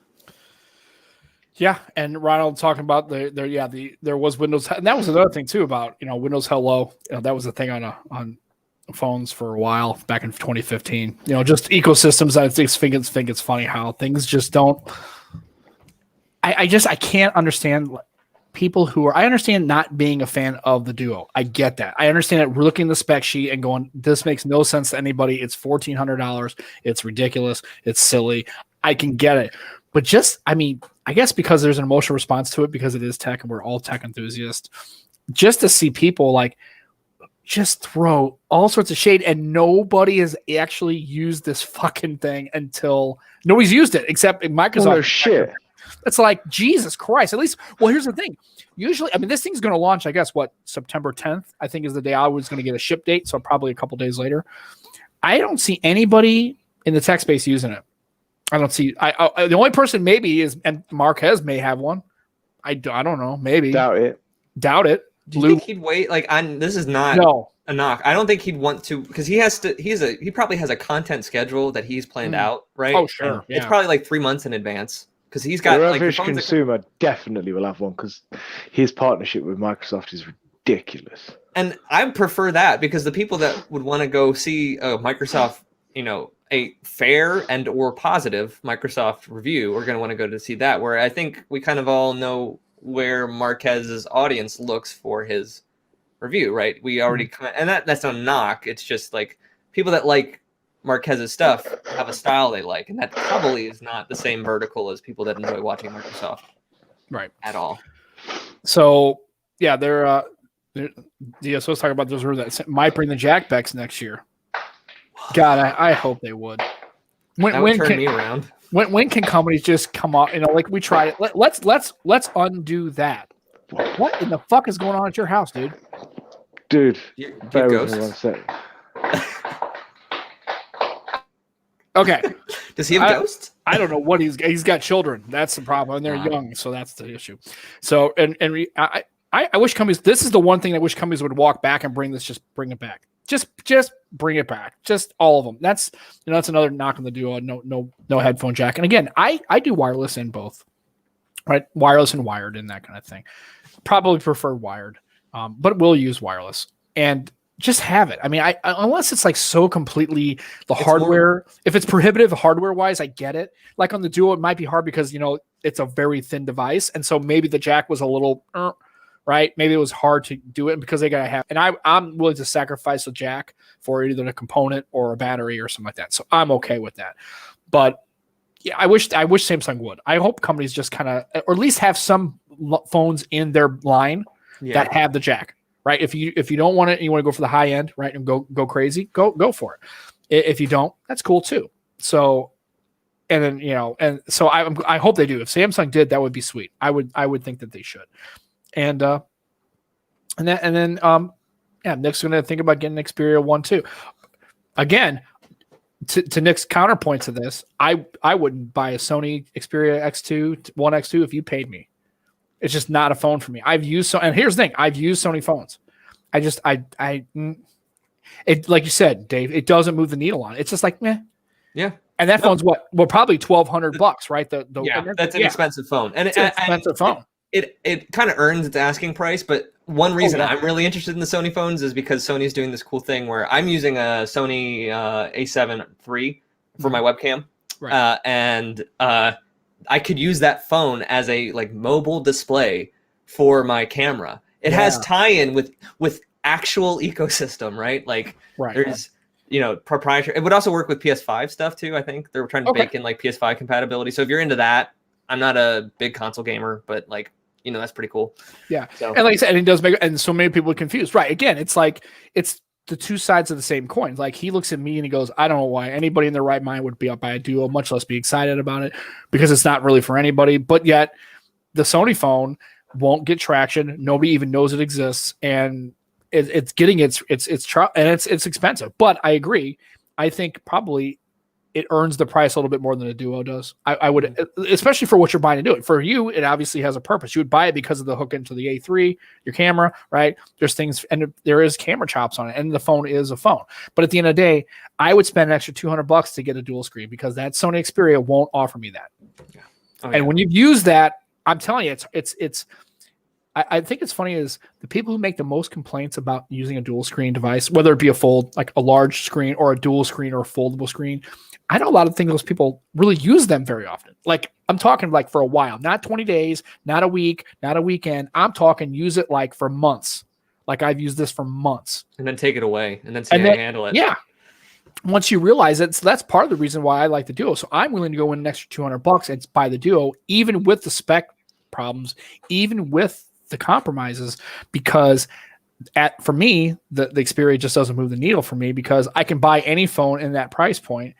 Yeah, and Ronald talking about there was Windows, and that was another thing too about Windows Hello. That was a thing on phones for a while back in 2015. Just ecosystems. I think it's funny how things just don't. I can't understand people who are. I understand not being a fan of the Duo. I get that. I understand that we're looking at the spec sheet and going, this makes no sense to anybody. It's $1,400. It's ridiculous. It's silly. I can get it. But I guess because there's an emotional response to it because it is tech and we're all tech enthusiasts, just to see people just throw all sorts of shade and nobody has actually used this fucking thing until nobody's used it except Microsoft.
Oh, no shit.
It's like, Jesus Christ. At least, well, here's the thing. Usually, this thing's going to launch, I guess, September 10th, I think is the day I was going to get a ship date. So probably a couple days later. I don't see anybody in the tech space using it. I don't see. The only person maybe is, and Marquez may have one. I don't know. Maybe.
Doubt it.
Do you think he'd wait? This is not a knock. I don't think he'd want to because he probably has a content schedule that he's planned out, right?
Oh, sure.
It's probably 3 months in advance because he's got
the average consumer definitely will have one because his partnership with Microsoft is ridiculous.
And I prefer that because the people that would want to go see Microsoft, a fair and or positive Microsoft review are going to want to go to see that. Where I think we kind of all know where Marquez's audience looks for his review, right? We already and that's not a knock. It's just people that like Marquez's stuff have a style they like, and that probably is not the same vertical as people that enjoy watching Microsoft,
right?
At all.
So yeah, they're DSO's talking about those that might bring the jackbacks next year. God, I hope they would.
That would turn me around.
When can companies just come up? We tried it. Let's undo that. What in the fuck is going on at your house, dude?
Dude,
bear with me 1
second.
Okay.
Does he have ghosts?
I don't know what he's got children. That's the problem, and they're young, so that's the issue. So I wish companies. This is the one thing I wish companies would walk back and bring it back. Just bring it back. Just all of them. That's another knock on the Duo. No headphone jack. And again, I do wireless in both, right? Wireless and wired and that kind of thing. Probably prefer wired, but we'll use wireless and just have it. Unless it's so completely hardware. If it's prohibitive hardware wise, I get it. On the Duo, it might be hard because it's a very thin device, and so maybe the jack was a little. Right? Maybe it was hard to do it because they got to have, and I'm willing to sacrifice a jack for either a component or a battery or something like that. So I'm okay with that. But yeah, I wish Samsung would. I hope companies just kind of, or at least have some phones in their line that have the jack, right? If you don't want it and you want to go for the high end, right, and go crazy, go for it. If you don't, that's cool too. So And then, and so I hope they do. If Samsung did, that would be sweet. I would think that they should. And then Nick's going to think about getting an Xperia 1 too. Again, to Nick's counterpoint to this, I wouldn't buy a Sony Xperia X2, 1X2 if you paid me. It's just not a phone for me. And here's the thing, I've used Sony phones. It, like you said, Dave, it doesn't move the needle on it. It's just like, meh.
Yeah.
And that phone's probably $1,200, right?
That's an expensive phone. And
it's an expensive phone.
It kind of earns its asking price, but one reason I'm really interested in the Sony phones is because Sony's doing this cool thing where I'm using a Sony A7 III for my webcam. Right. And I could use that phone as a mobile display for my camera. It has tie-in with actual ecosystem, right? There's proprietary. It would also work with PS5 stuff too. I think they're trying to bake in PS5 compatibility. So if you're into that, I'm not a big console gamer, but that's pretty cool.
Yeah. So. And like I said, it does make, and so many people are confused, right? Again, it's the two sides of the same coin. Like he looks at me and he goes, I don't know why anybody in their right mind would be up by a Duo, much less be excited about it, because it's not really for anybody. But yet the Sony phone won't get traction. Nobody even knows it exists. And it's getting it's expensive, but I agree. I think probably it earns the price a little bit more than a Duo does. I would, especially for what you're buying to do it. For you, it obviously has a purpose. You would buy it because of the hook into the A3, your camera, right? There's things, and there is camera chops on it, and the phone is a phone. But at the end of the day, I would spend an extra $200 to get a dual screen because that Sony Xperia won't offer me that. Yeah. And when you've used that, I'm telling you, it's. I think it's funny is the people who make the most complaints about using a dual screen device, whether it be a large screen or a dual screen or a foldable screen. I know a lot of things those people really use them very often. I'm talking for a while, not 20 days, not a week, not a weekend. I'm talking use it for months. I've used this for months.
And then take it away and then see how you handle it.
Yeah. Once you realize it, so that's part of the reason why I like the Duo. So I'm willing to go in an extra $200 and buy the Duo, even with the spec problems, even with the compromises, because for me, the Xperia just doesn't move the needle for me, because I can buy any phone in that price point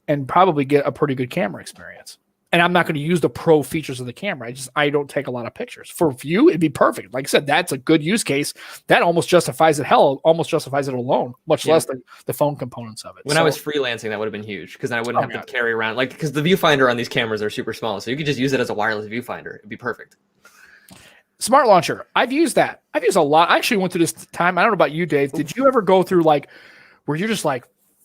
and probably get a pretty good camera experience. And I'm not going to use the pro features of the camera. I don't take a lot of pictures. For you, it'd be perfect. Like I said, that's a good use case. That almost justifies it. Almost justifies it alone, much less the phone components of it.
When I was freelancing, that would have been huge, because then I wouldn't have to carry around, because the viewfinder on these cameras are super small. So you could just use it as a wireless viewfinder. It'd be perfect.
Smart launcher. I've used that. I've used a lot. I actually went through this time. I don't know about you, Dave. Did you ever go through where you're just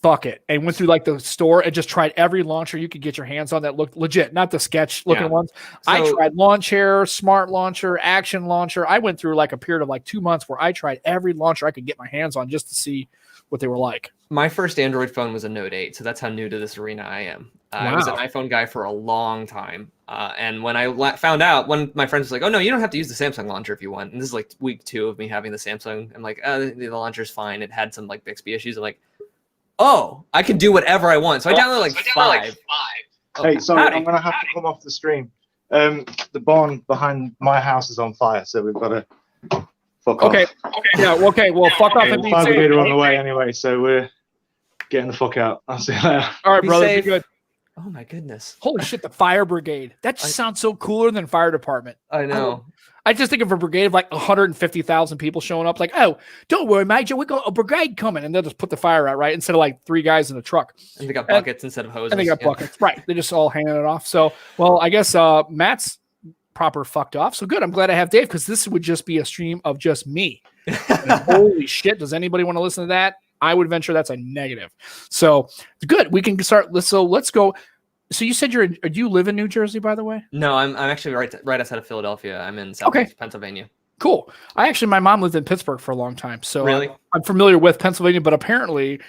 fuck it, and went through the store and just tried every launcher you could get your hands on that looked legit, not the sketch looking ones? So, I tried Launcher, Smart Launcher, Action Launcher. I went through a period of 2 months where I tried every launcher I could get my hands on just to see what they were like.
My first Android phone was a Note 8, so that's how new to this arena I am. I was an iPhone guy for a long time. And when I found out, one of my friends was like, oh, no, you don't have to use the Samsung launcher if you want. And this is week 2 of me having the Samsung. I'm like, the launcher's fine. It had some Bixby issues. I'm like, oh, I can do whatever I want. So I downloaded 5.
Hey, sorry, I'm going to have to come off the stream. The barn behind my house is on fire, so we've got to fuck off. Okay.
Yeah, okay. Well, fuck off and be safe.
Fire on the way anyway, so we're getting the fuck out. I'll see you later.
All right, brother. Be good.
Oh my goodness!
Holy shit, the fire brigade. That just sounds so cooler than fire department.
I know.
I just think of a brigade of 150,000 people showing up. Oh, don't worry, Major. We got a brigade coming, and they'll just put the fire out, right? Instead of 3 guys in a truck.
And they got buckets instead of hoses.
And they got buckets, right? They're just all hanging it off. So, well, I guess Matt's proper fucked off. So good. I'm glad I have Dave, because this would just be a stream of just me. Holy shit! Does anybody want to listen to that? I would venture that's a negative. So good. We can start. So let's go. So you said do you live in New Jersey, by the way?
No, I'm actually right outside of Philadelphia. I'm in Southeast Pennsylvania.
Cool. My mom lived in Pittsburgh for a long time. So
really?
I'm familiar with Pennsylvania, but apparently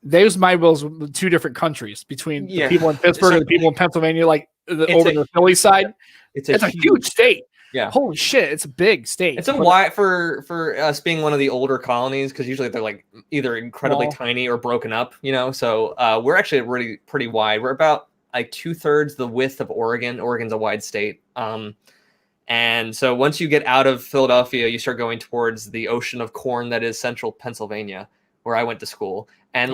those might be 2 different countries between the people in Pittsburgh and the people in Pennsylvania, over the Philly side. It's a huge state. Yeah. Holy shit, it's a big state.
It's a wide for us being one of the older colonies, because usually they're either incredibly tiny or broken up, So we're actually really pretty wide. We're about 2/3 the width of Oregon. Oregon's a wide state. And so once you get out of Philadelphia, you start going towards the ocean of corn that is central Pennsylvania, where I went to school. And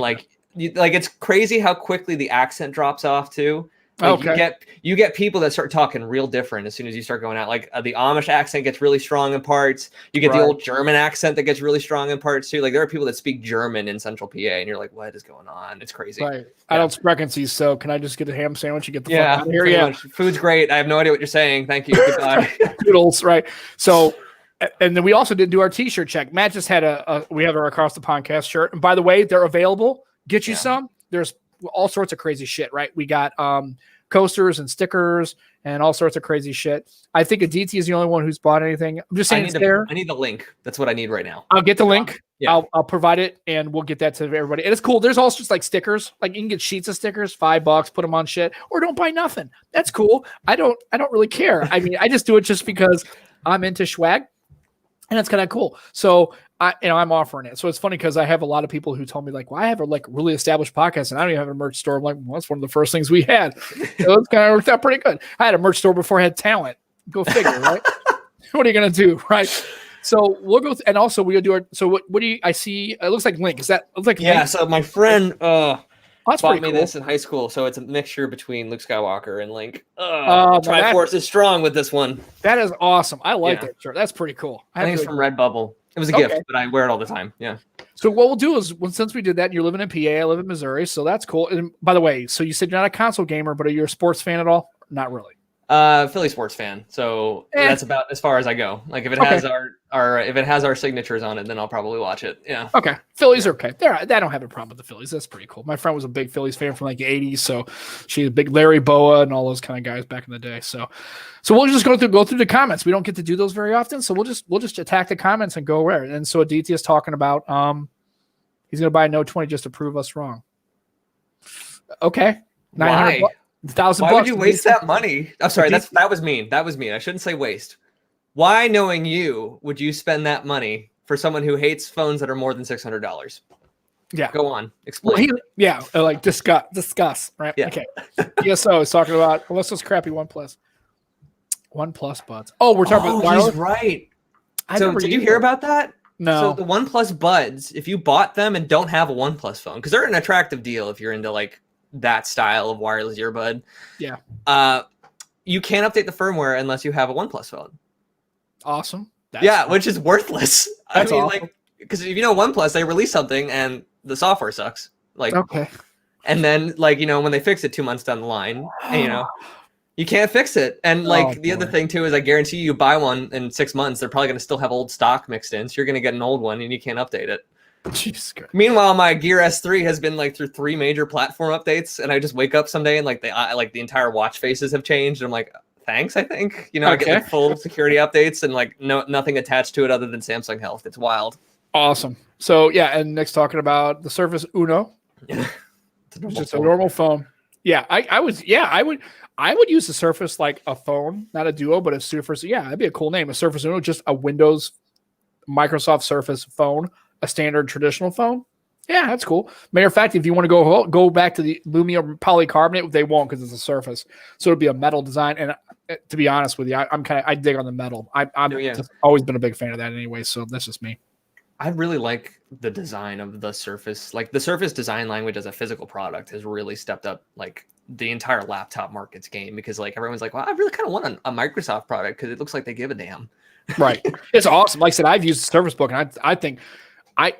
like it's crazy how quickly the accent drops off too. Like you get people that start talking real different as soon as you start going out. Like the Amish accent gets really strong in parts. You get the old German accent that gets really strong in parts too. Like there are people that speak German in Central PA, and you're like, what is going on? It's crazy.
Right. I don't sprechen Sie, so can I just get a ham sandwich and get the fuck out of here?
Much. Food's great. I have no idea what you're saying. Thank you. Goodbye.
Noodles, right? So, and then we also didn't do our T-shirt check. Matt just had we have our Across the Pondcast shirt, and by the way, they're available. Get you some. There's all sorts of crazy shit, right? We got coasters and stickers and all sorts of crazy shit. I think Aditi is the only one who's bought anything. I'm just saying
I need the link. That's what I need right now.
I'll get the link.
Yeah.
I'll provide it and we'll get that to everybody. And it's cool. There's also just like stickers. Like you can get sheets of stickers, $5, put them on shit, or don't buy nothing. That's cool. I don't really care. I mean, I just do it just because I'm into swag and it's kind of cool. So I'm offering it. So it's funny because I have a lot of people who told me like, well, I have a like really established podcast and I don't even have a merch store. I'm like, well, that's one of the first things we had. So it's kind of worked out pretty good. I had a merch store before I had talent. Go figure, right? What are you going to do? Right. So we'll go. And also we'll do our, so what do you, I see, it looks like Link. Is that, it looks like
yeah.
Link?
So my friend, bought me
cool.
this in high school, so it's a mixture between Luke Skywalker and Link. Triforce is strong with this one.
That is awesome. I like that shirt. That's pretty cool.
I think it's from Redbubble. It was a gift, but I wear it all the time. Yeah.
So what we'll do is, since we did that, and you're living in PA, I live in Missouri, so that's cool. And by the way, so you said you're not a console gamer, but are you a sports fan at all? Not really.
Philly sports fan. So that's about as far as I go. Like if it has our signatures on it, then I'll probably watch it. Yeah.
Okay. Phillies are okay. I don't have a problem with the Phillies. That's pretty cool. My friend was a big Phillies fan from like the 80s, so she's a big Larry Boa and all those kind of guys back in the day. So we'll just go through the comments. We don't get to do those very often, so we'll just attack the comments and go where. And so Aditya is talking about he's going to buy a Note 20 just to prove us wrong. Okay. $900. $1,000.
Why would you waste that money? I'm sorry. That was mean. That was mean. I shouldn't say waste. Why, knowing you, would you spend that money for someone who hates phones that are more than $600?
Yeah.
Go on. Explain.
Well, like discuss. Right. Yeah. Okay. ESO is talking about unless those crappy OnePlus buds. Oh, we're talking about wireless.
He's right. So did you hear about that?
No.
So the OnePlus buds, if you bought them and don't have a OnePlus phone, because they're an attractive deal if you're into like that style of wireless earbud.
Yeah.
You can't update the firmware unless you have a OnePlus phone.
Awesome.
Which is worthless.
That's awesome.
Like, because if you know OnePlus, they release something and the software sucks. Like,
okay.
And then like, when they fix it 2 months down the line, and, you can't fix it. And like the other thing too is I guarantee you buy one in 6 months, they're probably going to still have old stock mixed in. So you're going to get an old one and you can't update it.
Jesus Christ.
Meanwhile, my Gear S3 has been like through 3 major platform updates, and I just wake up someday and like the entire watch faces have changed. And I'm like, thanks. I think I get like full security updates and like nothing attached to it other than Samsung Health. It's wild.
Awesome. So yeah, and Nick's talking about the Surface Uno.
Yeah,
it's just a normal phone. Yeah, I would use the Surface like a phone, not a Duo, but a Surface. Yeah, that'd be a cool name. A Surface Uno, just a Windows, Microsoft Surface phone. A standard traditional phone. Yeah, that's cool. Matter of fact, if you want to go back to the Lumia polycarbonate, they won't because it's a Surface. So it'll be a metal design. And to be honest with you, I dig on the metal. I've just always been a big fan of that anyway. So that's just me.
I really like the design of the Surface. Like the Surface design language as a physical product has really stepped up like the entire laptop market's game, because like everyone's like, well, I really kind of want a Microsoft product because it looks like they give a damn.
Right. It's awesome. Like I said, I've used the Surface Book, and I think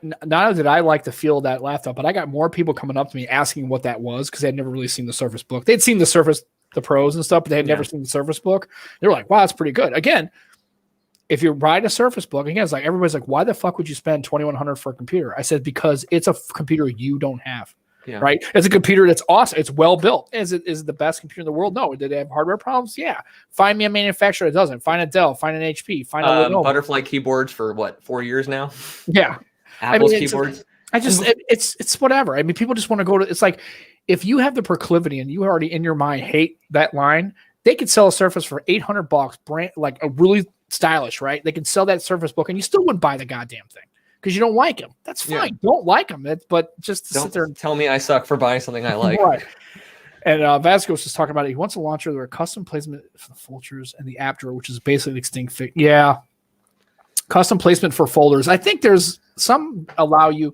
not only did I like the feel of that laptop, but I got more people coming up to me asking what that was because they had never really seen the Surface Book. They'd seen the Surface, the Pros and stuff, but they had never seen the Surface Book. They were like, wow, that's pretty good. Again, if you're buying a Surface Book, again, it's like everybody's like, why the fuck would you spend $2,100 for a computer? I said, because it's a computer you don't have. Yeah. Right? It's a computer that's awesome. It's well built. Is it the best computer in the world? No. Did they have hardware problems? Yeah. Find me a manufacturer that doesn't. Find a Dell. Find an HP. Find a Lenovo.
Butterfly keyboards for what, 4 years now?
Yeah.
Apple's keyboards.
It's whatever. I mean, people just want to go to. It's like if you have the proclivity and you already in your mind hate that line, they could sell a Surface for $800, brand like a really stylish, right? They can sell that Surface Book, and you still wouldn't buy the goddamn thing. Because you don't like them. That's fine. Yeah. Don't like them. But just
don't
sit there and
tell me I suck for buying something I like.
Right. And Vasco was just talking about it. He wants a launcher with a custom placement for the folders and the app drawer, which is basically extinct. Yeah. Custom placement for folders. I think there's some allow you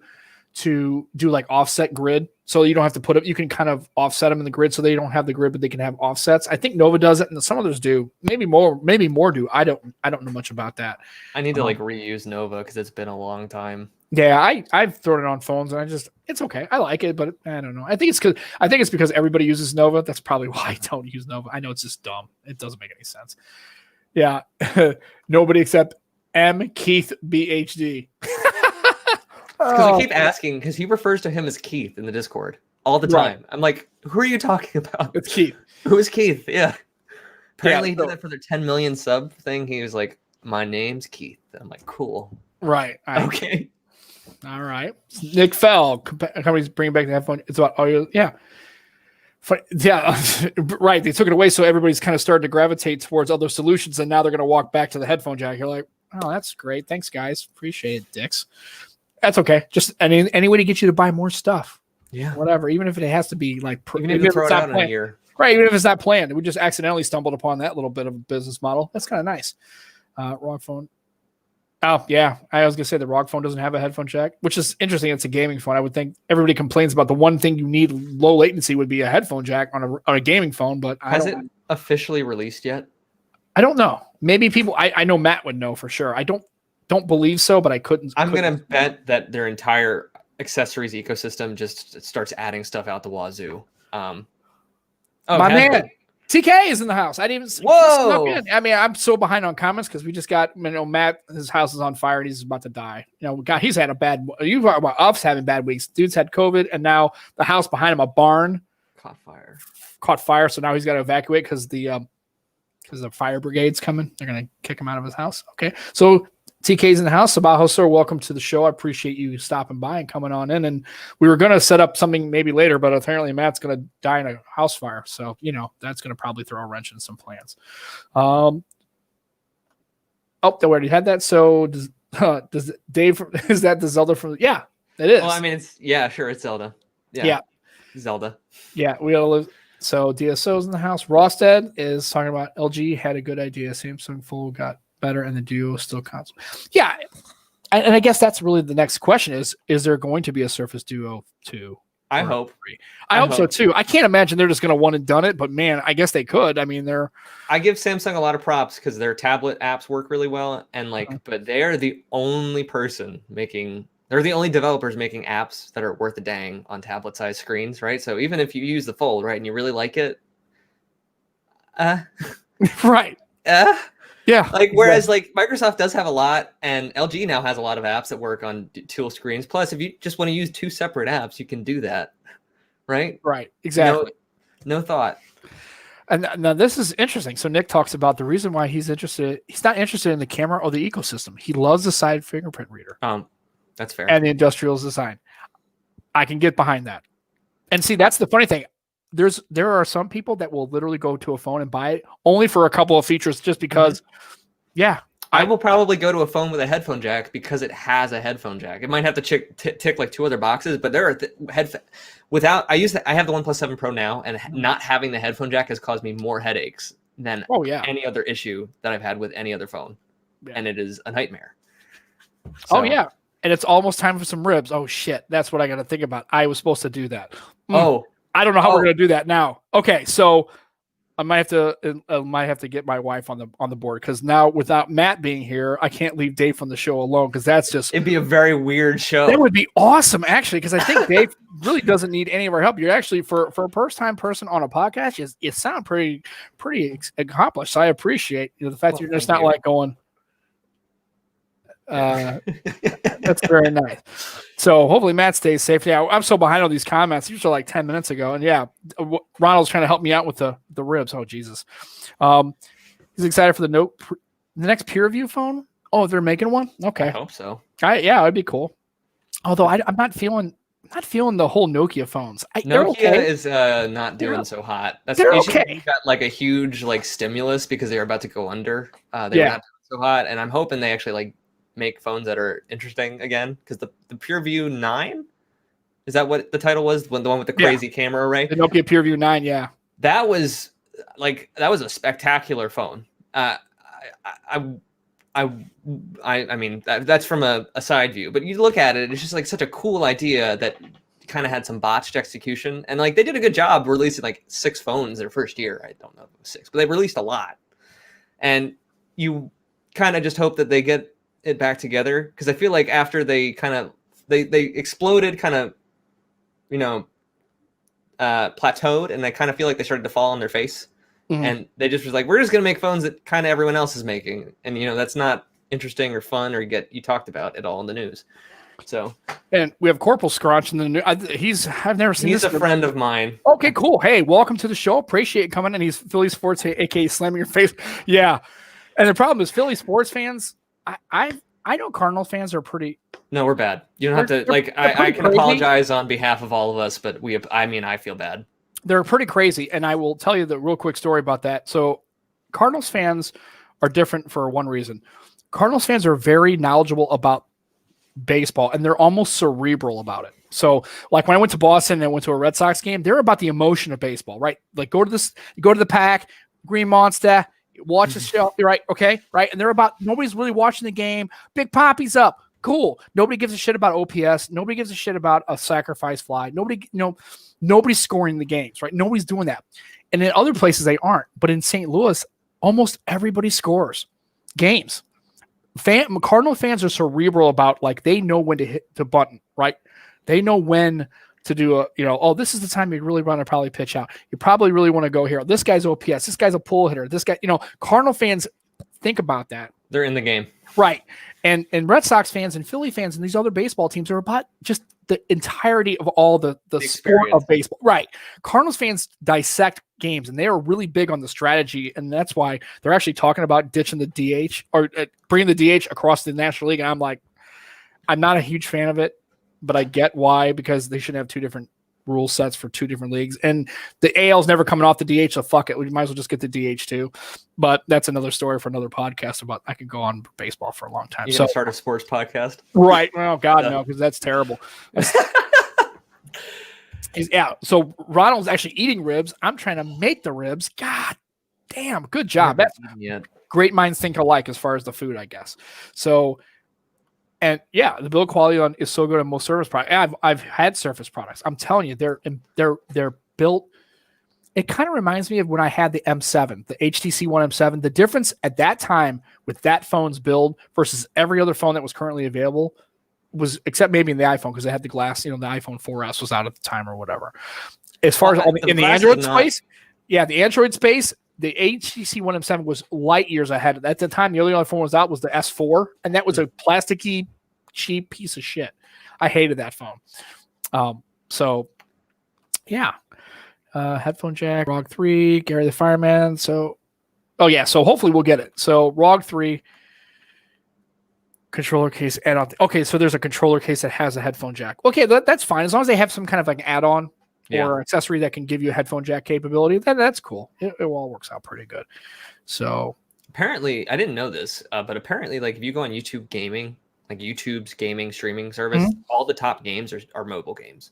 to do like offset grid. So you don't have to put it, you can kind of offset them in the grid so they don't have the grid, but they can have offsets. I think Nova does it and some others do. Maybe more do. I don't know much about that.
I need to like reuse Nova because it's been a long time.
Yeah, I've thrown it on phones and it's okay. I like it, but I don't know. I think it's because everybody uses Nova. That's probably why I don't use Nova. I know it's just dumb. It doesn't make any sense. Yeah. Nobody except M Keith BHD.
Because I keep asking, because he refers to him as Keith in the Discord all the time. Right. I'm like, who are you talking about?
It's Keith.
Who is Keith? Yeah. Apparently he did that for their 10 million sub thing. He was like, my name's Keith. I'm like, cool.
Right.
Okay.
All right. Nick Fell. Companies bringing back the headphone. It's about audio. Yeah. Yeah. Right. They took it away. So everybody's kind of started to gravitate towards other solutions. And now they're going to walk back to the headphone jack. You're like, oh, that's great. Thanks, guys. Appreciate it, dicks. That's okay. Just any way to get you to buy more stuff.
Yeah.
Whatever. Even if it has to be like,
even if throw it out in a year.
Right. Even if it's not planned. We just accidentally stumbled upon that little bit of a business model. That's kind of nice. ROG phone. Oh, yeah. I was going to say the ROG phone doesn't have a headphone jack, which is interesting. It's a gaming phone. I would think everybody complains about the one thing you need low latency would be a headphone jack on a gaming phone, but
has it officially released yet?
I don't know. Maybe people, I know Matt would know for sure. I don't believe so, but I couldn't.
I'm going to bet that their entire accessories ecosystem just starts adding stuff out the wazoo.
My man, TK is in the house. I didn't even.
Whoa!
I mean, I'm so behind on comments because we just got, Matt, his house is on fire and he's about to die. God, he's had a bad, you talk about us having bad weeks. Dude's had COVID and now the house behind him, a barn, caught fire. So now he's got to evacuate because the fire brigade's coming. They're going to kick him out of his house. Okay. So TK's in the house. Sabajo, sir, welcome to the show. I appreciate you stopping by and coming on in. And we were going to set up something maybe later, but apparently Matt's going to die in a house fire. So, that's going to probably throw a wrench in some plans. They already had that. So does Dave, is that the Zelda from? Yeah, it is.
Well, I mean, it's Zelda. Yeah. Zelda.
Yeah. We got to live. So DSO's in the house. Rosted is talking about LG had a good idea. Samsung Fold got better and the Duo still console. Yeah. And I guess that's really the next question is there going to be a Surface Duo 2?
I hope.
3? I hope so too. I can't imagine they're just going to one and done it, but man, I guess they could. I mean,
I give Samsung a lot of props because their tablet apps work really well. And but they're the only they're the only developers making apps that are worth a dang on tablet size screens, right? So even if you use the Fold, right, and you really like it,
right. Yeah.
Whereas Microsoft does have a lot and LG now has a lot of apps that work on dual screens. Plus, if you just want to use two separate apps, you can do that. Right?
Right. Exactly.
No thought.
And now this is interesting. So Nick talks about the reason why he's not interested in the camera or the ecosystem. He loves the side fingerprint reader.
That's fair.
And the industrial design. I can get behind that. And see, that's the funny thing. There are some people that will literally go to a phone and buy it only for a couple of features just because,
I will probably go to a phone with a headphone jack because it has a headphone jack. It might have to tick like two other boxes, but there are I have the OnePlus 7 Pro now, and not having the headphone jack has caused me more headaches than any other issue that I've had with any other phone, and it is a nightmare.
So. Oh yeah, and it's almost time for some ribs. Oh shit, that's what I got to think about. I was supposed to do that. I don't know how we're going to do that now. Okay, so I might have to get my wife on the board because now without Matt being here, I can't leave Dave on the show alone because it'd
be a very weird show.
That would be awesome actually because I think Dave really doesn't need any of our help. You're actually for a first time person on a podcast, you sound pretty accomplished. So I appreciate the fact that you're just not like going. That's very nice. So hopefully Matt stays safe. Yeah, I'm so behind on these comments. These are like 10 minutes ago, and Ronald's trying to help me out with the ribs. Oh Jesus, he's excited for the next peer review phone. Oh, they're making one. Okay,
I hope so.
It'd be cool. Although I'm not feeling the whole Nokia phones.
Nokia is not doing so hot.
They're okay.
Got like a huge stimulus because they were about to go under. They were not doing so hot, and I'm hoping they actually make phones that are interesting again because the PureView 9, is that what the title was, the one with the crazy camera array?
The Nokia PureView 9,
that was a spectacular phone. I I mean, that's from a side view, but you look at it, it's just like such a cool idea that kind of had some botched execution, and like they did a good job releasing like 6 phones their first year. I don't know if it was 6, but they released a lot, and you kind of just hope that they get it back together, because I feel like after they kind of they exploded, kind of, you know, plateaued, and I kind of feel like they started to fall on their face. And they just was like, we're just going to make phones that kind of everyone else is making. And, you know, that's not interesting or fun or get you talked about at all in the news. So,
and we have Corporal Scrunch in the news. I've never seen
he's
this.
He's a friend of mine.
Okay, cool. Hey, welcome to the show. Appreciate you coming. And he's Philly Sports, aka slamming your face. Yeah. And the problem is Philly sports fans. I know Cardinal fans are pretty.
No, we're bad. You don't have to like. I can apologize on behalf of all of us, but I feel bad.
They're pretty crazy, and I will tell you the real quick story about that. So Cardinals fans are different for one reason. Cardinals fans are very knowledgeable about baseball, and they're almost cerebral about it. So like when I went to Boston and I went to a Red Sox game, they're about the emotion of baseball, right? Like go to the pack, Green Monster, watch the show, right? Okay, right? And they're about, nobody's really watching the game. Big Poppy's up. Cool. Nobody gives a shit about OPS. Nobody gives a shit about a sacrifice fly. Nobody's scoring the games, right? Nobody's doing that. And in other places they aren't. But in St. Louis, almost everybody scores games. Cardinal fans are cerebral about, like, they know when to hit the button, right? They know when to do this is the time you really want to probably pitch out. You probably really want to go here. This guy's OPS. This guy's a pull hitter. This guy, Cardinal fans think about that.
They're in the game.
Right. And Red Sox fans and Philly fans and these other baseball teams are about just the entirety of all the sport of baseball. Right. Cardinals fans dissect games, and they are really big on the strategy, and that's why they're actually talking about ditching the DH or bringing the DH across the National League. And I'm like, I'm not a huge fan of it, but I get why, because they should have 2 different rule sets for 2 different leagues, and the AL's never coming off the DH, so fuck it, we might as well just get the DH too. But that's another story for another podcast. About, I could go on baseball for a long time.
So start a sports podcast,
right? Oh God, no, because that's terrible. Yeah. So Ronald's actually eating ribs. I'm trying to make the ribs. God damn, good job. Great minds think alike as far as the food, I guess. So. And yeah, the build quality is so good on most Surface products. I've had Surface products. I'm telling you, they're built. It kind of reminds me of when I had the M7, the HTC One M7. The difference at that time with that phone's build versus every other phone that was currently available was, except maybe in the iPhone, because they had the glass. The iPhone 4S was out at the time or whatever. As far as in the Android space, the Android space. The HTC One M7 was light years ahead. At the time, the only other phone was out was the S4, and that was a plasticky, cheap piece of shit. I hated that phone. Headphone jack, ROG 3, Gary the Fireman. So hopefully we'll get it. So ROG 3, controller case add-on. Okay, so there's a controller case that has a headphone jack. Okay, that's fine. As long as they have some kind of like add-on or accessory that can give you a headphone jack capability, then that's cool. It all works out pretty good. So
apparently, I didn't know this, but apparently, like if you go on YouTube Gaming, like YouTube's gaming streaming service, all the top games are mobile games.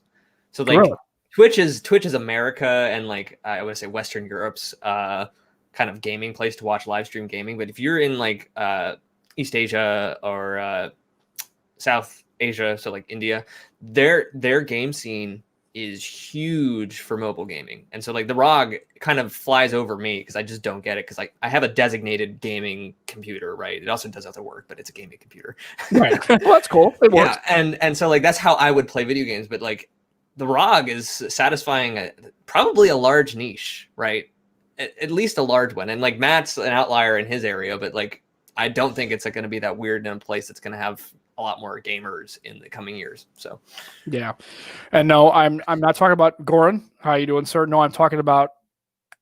So like really? Twitch is America and like I would say Western Europe's kind of gaming place to watch live stream gaming. But if you're in like East Asia or South Asia, so like India, their game scene is huge for mobile gaming. And so like the ROG kind of flies over me because I just don't get it, because like I have a designated gaming computer, right? It also does other work, but it's a gaming computer. Right.
Well, that's cool. It works.
Yeah, and so like that's how I would play video games, but like the ROG is satisfying probably a large niche, right? At least a large one. And like Matt's an outlier in his area, but like I don't think it's like going to be that weird known place that's going to have a lot more gamers in the coming years. So,
yeah. And no, I'm not talking about Goran. How you doing, sir? No, I'm talking about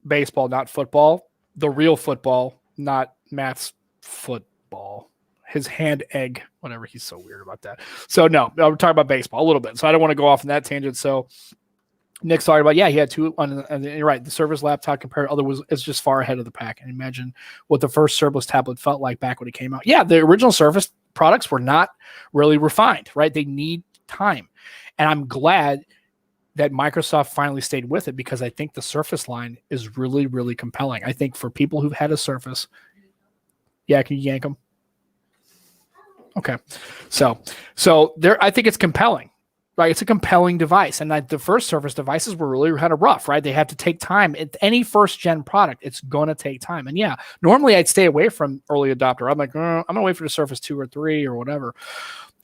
baseball, not football. The real football, not Matt's football. His hand egg, whatever. He's so weird about that. So no, we're talking about baseball a little bit. So I don't want to go off on that tangent. So Nick's talking about, he had 2, and you're right. The Surface laptop compared to other is just far ahead of the pack. And imagine what the first Surface tablet felt like back when it came out. Yeah, the original Surface products were not really refined, right? They need time. And I'm glad that Microsoft finally stayed with it, because I think the Surface line is really, really compelling. I think for people who've had a Surface, can you yank them? Okay. So there, I think it's compelling, right? It's a compelling device. And the first Surface devices were really kind of rough, right? They have to take time. Any first gen product, it's going to take time. And yeah, normally I'd stay away from early adopter. I'm like, I'm going to wait for the Surface 2 or 3 or whatever.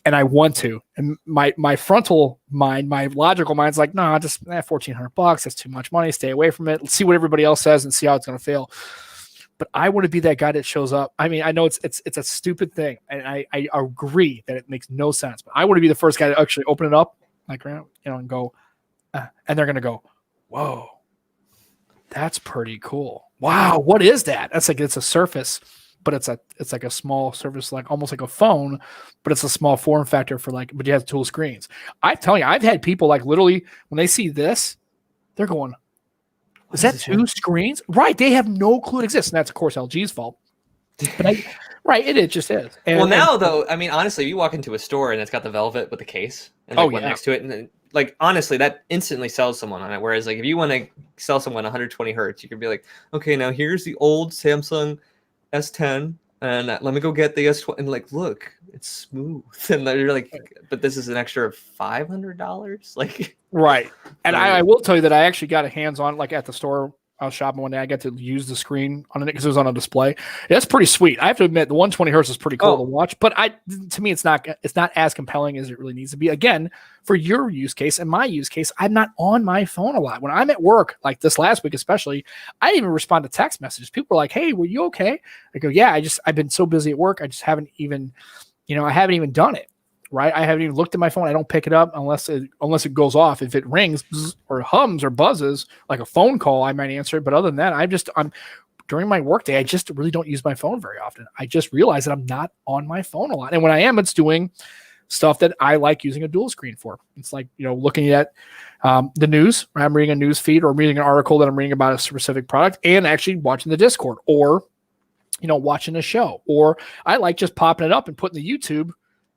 And I want to. And my frontal mind, my logical mind's like, no, just $1,400. That's too much money. Stay away from it. Let's see what everybody else says and see how it's going to fail. But I want to be that guy that shows up. I mean, I know it's a stupid thing, and I agree that it makes no sense. But I want to be the first guy to actually open it up, like, and go, and they're gonna go, whoa, that's pretty cool. Wow, what is that? That's like, it's a Surface, but it's like a small Surface, like almost like a phone, but it's a small form factor for but you have dual screens. I'm telling you, I've had people like literally when they see this, they're going, is that 2 screens? Right. They have no clue it exists. And that's, of course, LG's fault. But right. It just is. And,
now, though, I mean, honestly, you walk into a store and it's got the velvet with the case and next to it. And then, like, honestly, that instantly sells someone on it. Whereas, like, if you want to sell someone 120 hertz, you could be like, okay, now here's the old Samsung S10. And let me go get the S20. And, like, look, it's smooth. And you're like, but this is an extra $500? Like,
right. And I will tell you that I actually got a hands-on, like at the store. I was shopping one day. I got to use the screen on it because it was on a display. That's pretty sweet. I have to admit, the 120 hertz is pretty cool to watch. But to me, it's not as compelling as it really needs to be. Again, for your use case and my use case, I'm not on my phone a lot. When I'm at work, like this last week especially, I didn't even respond to text messages. People are like, "Hey, were you okay?" I go, "Yeah, I've been so busy at work. I just haven't even, I haven't even done it." Right? I haven't even looked at my phone. I don't pick it up unless it goes off. If it rings or hums or buzzes like a phone call, I might answer it. But other than that, I'm during my workday, I just really don't use my phone very often. I just realize that I'm not on my phone a lot. And when I am, it's doing stuff that I like using a dual screen for. It's like, looking at the news. I'm reading a news feed or reading an article that I'm reading about a specific product and actually watching the Discord or, watching a show. Or I like just popping it up and putting the YouTube.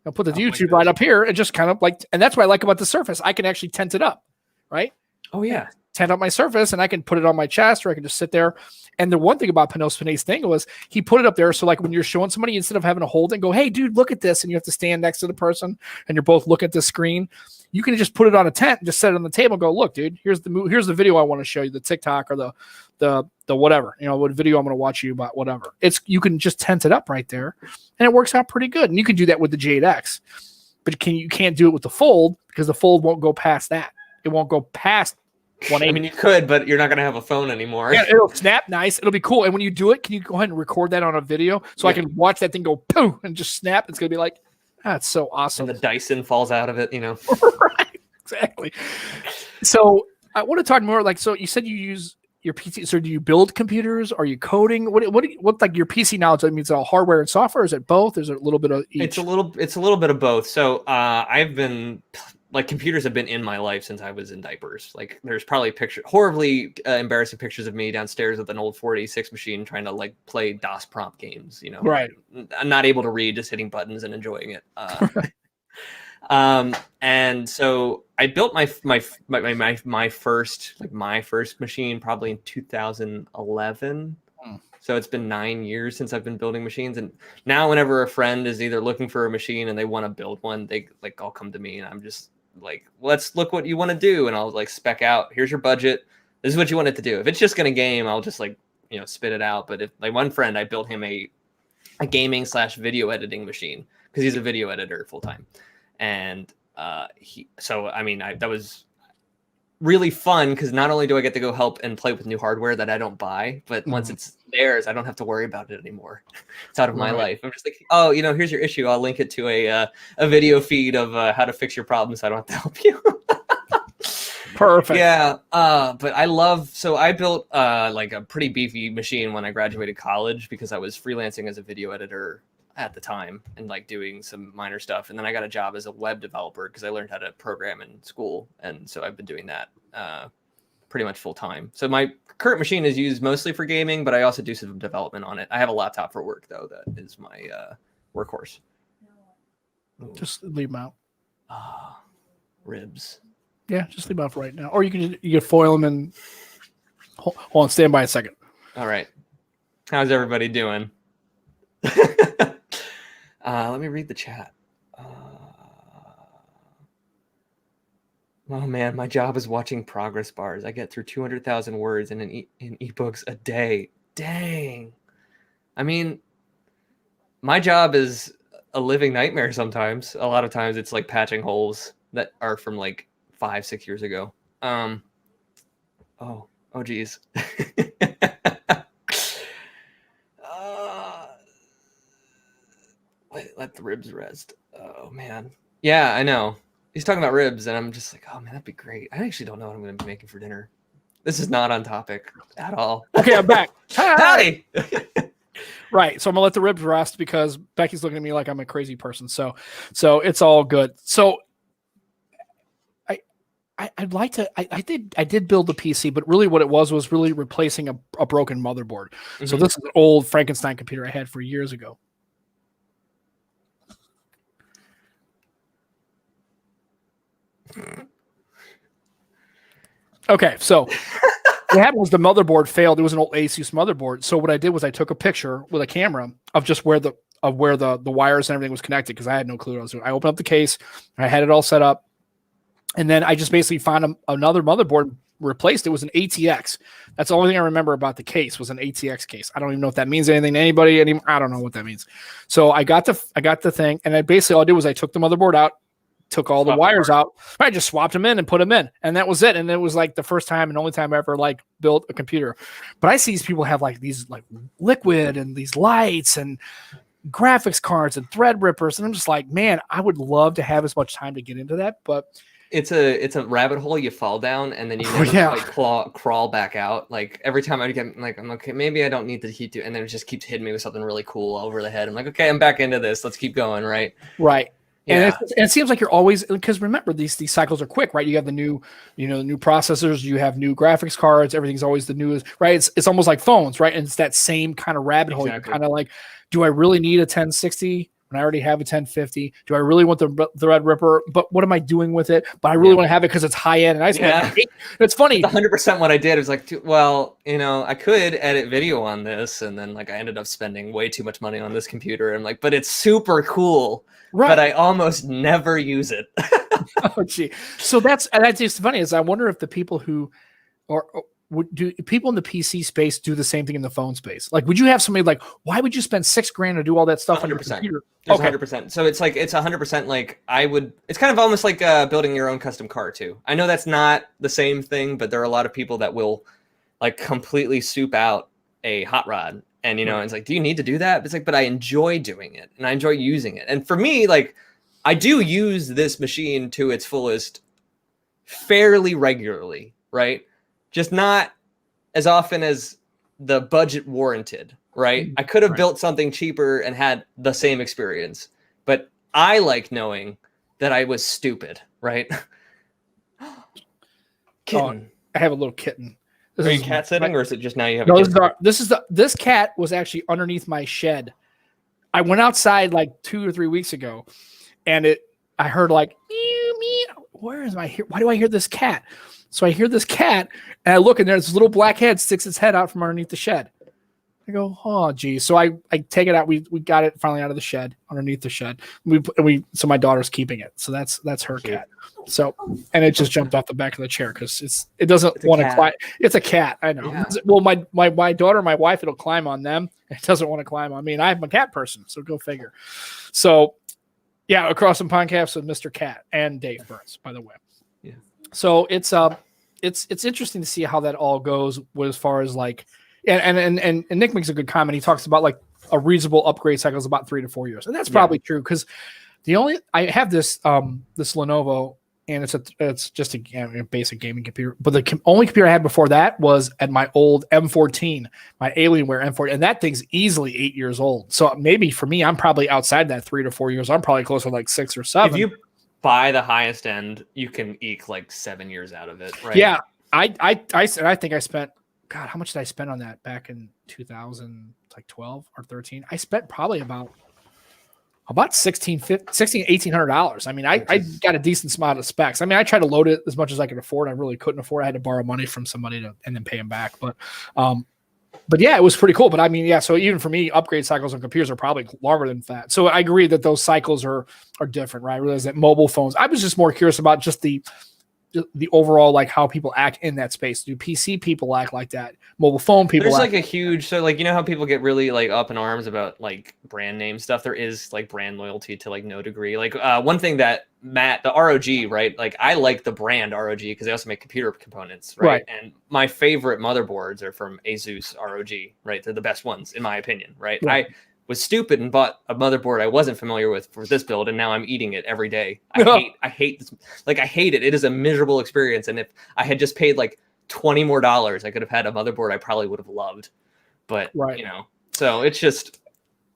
I'll put the YouTube right up here and just kind of like, and that's what I like about the Surface. I can actually tent it up, right?
Oh yeah.
Tent up my Surface and I can put it on my chest or I can just sit there. And the one thing about Panos Panay's thing was he put it up there. So like when you're showing somebody, instead of having to hold it and go, hey dude, look at this. And you have to stand next to the person and you're both looking at the screen. You can just put it on a tent and just set it on the table and go, look, dude, here's the video I want to show you, the TikTok or the whatever, what video I'm going to watch you about, whatever. You can just tent it up right there and it works out pretty good. And you can do that with the Jade X, but you can't do it with the Fold because the Fold won't go past that. It won't go past 180.
I mean, you could, but you're not going to have a phone anymore.
Yeah, it'll snap nice. It'll be cool. And when you do it, can you go ahead and record that on a video so I can watch that thing go poof and just snap? It's going to be like, that's so awesome.
And the Dyson falls out of it,
Right, exactly. So I want to talk more so you said you use your PC. So do you build computers? Are you coding? What like your PC knowledge? I mean, it's all hardware and software. Is it both? Is it a little bit of each?
It's a little bit of both. So I've been computers have been in my life since I was in diapers. Like there's probably horribly embarrassing pictures of me downstairs with an old 486 machine trying to play DOS prompt games,
Right.
I'm not able to read, just hitting buttons and enjoying it. And so I built my first machine probably in 2011. So it's been 9 years since I've been building machines. And now whenever a friend is either looking for a machine and they want to build one, they all come to me and I'm just like, let's look what you want to do. And I'll spec out, here's your budget. This is what you want it to do. If it's just going to game, I'll just spit it out. But if one friend, I built him a gaming / video editing machine because he's a video editor full time. And that was really fun because not only do I get to go help and play with new hardware that I don't buy, but once it's theirs, I don't have to worry about it anymore. It's out of my life. I'm just like, oh, here's your issue. I'll link it to a video feed of how to fix your problem so I don't have to help you.
Perfect.
Yeah. But I built a pretty beefy machine when I graduated college because I was freelancing as a video editor at the time and doing some minor stuff. And then I got a job as a web developer because I learned how to program in school. And so I've been doing that pretty much full time. So my current machine is used mostly for gaming, but I also do some development on it. I have a laptop for work though. That is my workhorse.
Just leave them out.
Ribs.
Yeah, just leave them out for right now. Or you can foil them and hold on, stand by a second.
All right. How's everybody doing? Let me read the chat. Oh man, my job is watching progress bars. I get through 200,000 words in ebooks a day. Dang. I mean, my job is a living nightmare sometimes. A lot of times it's like patching holes that are from like 5-6 years ago. Oh geez. Wait, let the ribs rest. Oh man. Yeah, I know. He's talking about ribs, and I'm just like, oh man, that'd be great. I actually don't know what I'm going to be making for dinner. This is not on topic at all.
Okay, I'm back.
Howdy.
Right. So I'm gonna let the ribs rest because Becky's looking at me like I'm a crazy person. So it's all good. So I'd like to. I did build the PC, but really what it was really replacing a broken motherboard. Mm-hmm. So this is an old Frankenstein computer I had for years ago. Okay, so what happened was the motherboard failed. It was an old Asus motherboard. So what I did was I took a picture with a camera of just where the wires and everything was connected because I had no clue what I was doing. I opened up the case, I had it all set up, and then I just basically found another motherboard, replaced it. Was an ATX. That's the only thing I remember about the case was an ATX case. I don't even know if that means anything to anybody. I don't know what that means. So I got the thing, and I basically all I did was I took the motherboard out, took all the wires out. I just swapped them in and put them in, and that was it. And it was like the first time and only time I ever like built a computer. But I see these people have like these like liquid and these lights and graphics cards and thread rippers, and I'm just like, man, I would love to have as much time to get into that, but
it's a rabbit hole you fall down and then you never crawl back out. Like every time I get like, I'm okay, maybe I don't need to keep doing, and then it just keeps hitting me with something really cool over the head. I'm like, okay, I'm back into this. Let's keep going. Right.
Yeah. And it seems like you're always, because remember these cycles are quick, right? You have the new processors, you have new graphics cards, everything's always the newest, right? It's almost like phones, right? And it's that same kind of rabbit hole. You're kind of like, do I really need a 1060 when I already have a 1050? Do I really want the Threadripper? But what am I doing with it? But I really want to have it because it's high end. And it's funny.
It's 100% what I did. It was like, well, I could edit video on this, and then like I ended up spending way too much money on this computer. And like, but it's super cool. Right. But I almost never use it.
Oh, gee. So that's just funny. Is I wonder if the people who do people in the PC space do the same thing in the phone space? Like, would you have somebody like, why would you spend $6,000 to do all that stuff 100%. On your computer?
Okay. 100%. So it's 100% like I would. It's kind of almost like building your own custom car too. I know that's not the same thing, but there are a lot of people that will like completely soup out a hot rod. And, it's like, do you need to do that? It's like, but I enjoy doing it and I enjoy using it. And for me, like, I do use this machine to its fullest fairly regularly, right? Just not as often as the budget warranted, right? I could have built something cheaper and had the same experience, but I like knowing that I was stupid, right? Kitten.
I have a little kitten.
Are you cat sitting, or is it just now you have?
No, this cat was actually underneath my shed. I went outside like 2 or 3 weeks ago, and I heard like meow meow. Where is my? Why do I hear this cat? So I hear this cat, and I look, and there's this little black head sticks its head out from underneath the shed. I go, oh, geez. So I take it out. We got it finally out of the shed, underneath the shed. So my daughter's keeping it. So that's her cat. So, and it just jumped off the back of the chair because it doesn't want to climb. It's a cat. I know. Yeah. Well, my daughter, my wife, it'll climb on them. It doesn't want to climb on me. And I'm a cat person. So go figure. So yeah, across some Pondcast with Mr. Cat and Daefbyrns, by the way. Yeah. So it's interesting to see how that all goes as far as like, and Nick makes a good comment. He talks about like a reasonable upgrade cycle is about 3 to 4 years, and that's probably true because I have this Lenovo, and it's just a basic gaming computer. But the only computer I had before that was at my old M14, my Alienware M14, and that thing's easily 8 years old. So maybe for me, I'm probably outside that 3 to 4 years. I'm probably closer to like 6 or 7.
If you buy the highest end, you can eke like 7 years out of it, right?
Yeah, I think I spent. God, how much did I spend on that back in 2012 or 13? I spent probably about $1,800. I mean, I got a decent amount of specs. I mean, I tried to load it as much as I could afford. I really couldn't afford. I had to borrow money from somebody and then pay them back. But But yeah, it was pretty cool. But I mean, yeah. So even for me, upgrade cycles on computers are probably longer than that. So I agree that those cycles are different, right? I realize that mobile phones. I was just more curious about just the overall, like how people act in that space. Do PC people act like that? Mobile phone people.
There's like a huge, so like, you know how people get really like up in arms about like brand name stuff. There is like brand loyalty to like no degree. Like one thing that Matt, the ROG, right? Like I like the brand ROG because they also make computer components, right? And my favorite motherboards are from Asus ROG, right? They're the best ones in my opinion, right? I was stupid and bought a motherboard I wasn't familiar with for this build, and now I'm eating it every day. I hate this. Like I hate it. It is a miserable experience. And if I had just paid like $20 more, I could have had a motherboard I probably would have loved. But you know, so it's just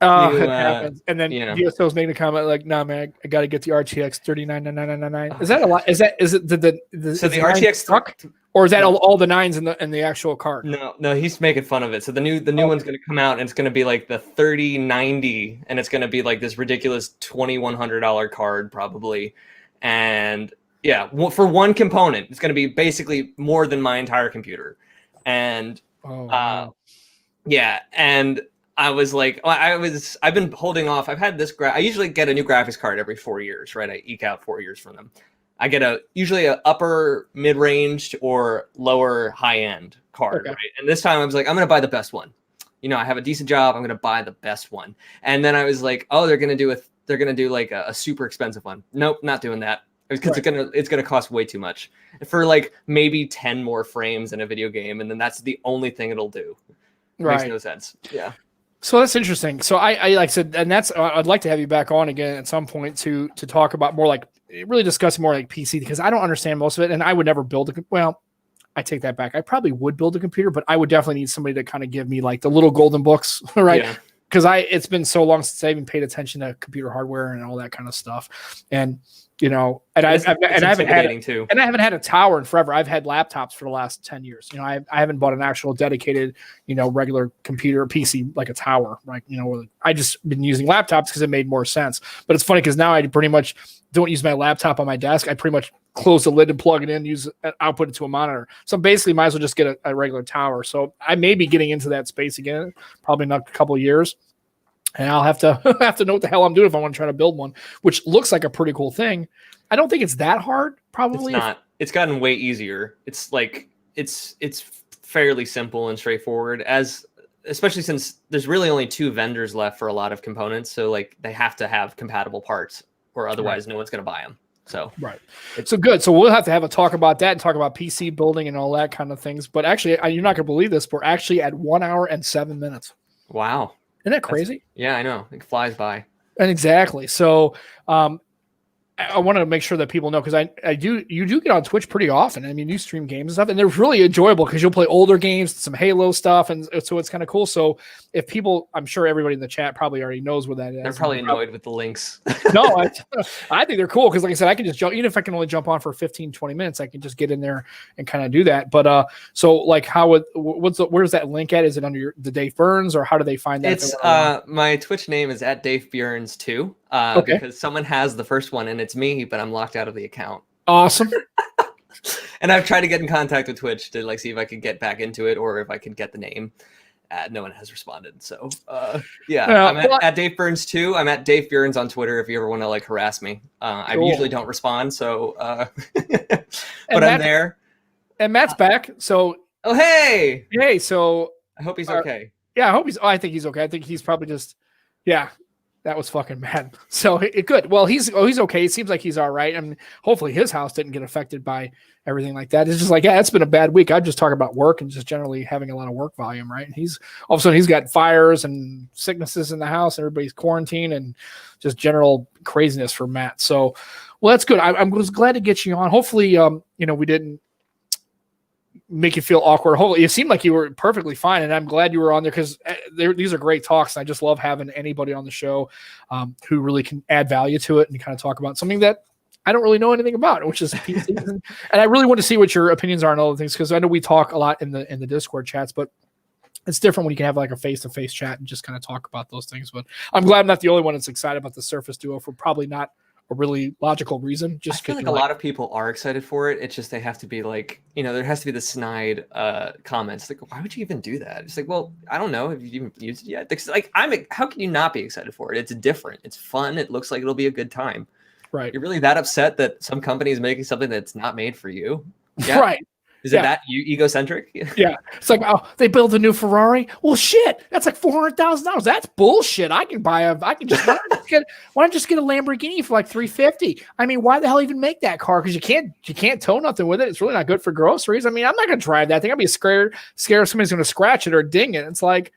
it happens. And then DSO's making a comment like, "Nah, man, I got to get the RTX 3099. Is that a lot? Is it the
so the RTX
truck? Or is that all the nines in the actual card?
No, he's making fun of it. So the new one's going to come out, and it's going to be like the 3090, and it's going to be like this ridiculous $2,100 card probably. And yeah, for one component, it's going to be basically more than my entire computer. And yeah, and I was like, I've been holding off. I've had this. I usually get a new graphics card every 4 years, right? I eke out 4 years from them. I get usually a upper mid-range or lower high-end card, right? And this time I was like, I'm going to buy the best one. You know, I have a decent job. I'm going to buy the best one. And then I was like, oh, they're going to do like a super expensive one. Nope, not doing that. Because it's going to cost way too much for like maybe 10 more frames in a video game. And then that's the only thing it'll do. Makes no sense. Yeah.
So that's interesting. So I like I said, and that's, I'd like to have you back on again at some point to talk about more like, really discuss more like PC, because I don't understand most of it. And I would never build well, I take that back. I probably would build a computer, but I would definitely need somebody to kind of give me like the little golden books, right? Yeah. Because it's been so long since I even paid attention to computer hardware and all that kind of stuff. And you know, and I haven't had a tower in forever. I've had laptops for the last 10 years. You know, I haven't bought an actual dedicated, you know, regular computer PC like a tower, right? You know, I just been using laptops because it made more sense. But it's funny because now I pretty much don't use my laptop on my desk. I pretty much close the lid and plug it in, output it to a monitor. So basically might as well just get a regular tower. So I may be getting into that space again, probably in a couple of years. And I'll have to know what the hell I'm doing if I want to try to build one, which looks like a pretty cool thing. I don't think it's that hard, probably.
It's not. It's gotten way easier. It's like it's fairly simple and straightforward, especially since there's really only 2 vendors left for a lot of components. So like they have to have compatible parts, or otherwise no one's going to buy them. So so good. So we'll have to have a talk about that and talk about PC building and all that kind of things. But actually, you're not going to believe this. We're actually at 1 hour and 7 minutes.
Wow. Isn't that crazy?
Yeah, I know. It flies by.
And exactly. So I want to make sure that people know, because you do get on Twitch pretty often. I mean, you stream games and stuff, and they're really enjoyable because you'll play older games, some Halo stuff, and so it's kind of cool. So if people, I'm sure everybody in the chat probably already knows what that is.
They're probably annoyed with the links.
No, I think they're cool because, like I said, I can just jump, even if I can only jump on for 15, 20 minutes, I can just get in there and kind of do that. But so like where's that link at? Is it under the Daefbyrns, or how do they find that?
It's my Twitch name is at Daefbyrns 2. Because someone has the first one and it's me, but I'm locked out of the account.
Awesome.
And I've tried to get in contact with Twitch to like see if I could get back into it or if I could get the name. No one has responded. So I'm at Daefbyrns 2. I'm at Daefbyrns on Twitter if you ever want to like harass me. I usually don't respond, so but I'm there.
And Matt's back. So
hey.
So
I hope he's okay.
Yeah, I think he's okay. I think he's probably just that was fucking bad. So good. Well, he's okay. It seems like he's all right. I mean, hopefully his house didn't get affected by everything like that. It's just like, it's been a bad week. I'm just talking about work and just generally having a lot of work volume, right? And he's all of a sudden he's got fires and sicknesses in the house. Everybody's quarantined and just general craziness for Matt. So, well, that's good. I was glad to get you on. Hopefully, we didn't make you feel awkward. Hopefully, it seemed like you were perfectly fine, and I'm glad you were on there because these are great talks. And I just love having anybody on the show who really can add value to it and kind of talk about something that I don't really know anything about, which is PC. And I really want to see what your opinions are on all the things, because I know we talk a lot in the Discord chats, but it's different when you can have like a face-to-face chat and just kind of talk about those things. But I'm glad I'm not the only one that's excited about the Surface Duo for probably not a really logical reason. Just
I feel like a lot of people are excited for it. It's just they have to be like, there has to be the snide comments. Like, why would you even do that? It's like, well, I don't know. Have you even used it yet? It's like, how can you not be excited for it? It's different. It's fun. It looks like it'll be a good time.
Right.
You're really that upset that some company is making something that's not made for you? Yeah.
Right.
Is it that egocentric?
Yeah. It's like, oh, they built a new Ferrari. Well, shit, that's like $400,000. That's bullshit. I can why don't I just get a Lamborghini for like $350? I mean, why the hell even make that car? Because you can't tow nothing with it. It's really not good for groceries. I mean, I'm not gonna drive that thing. I'd be scared somebody's gonna scratch it or ding it. It's like,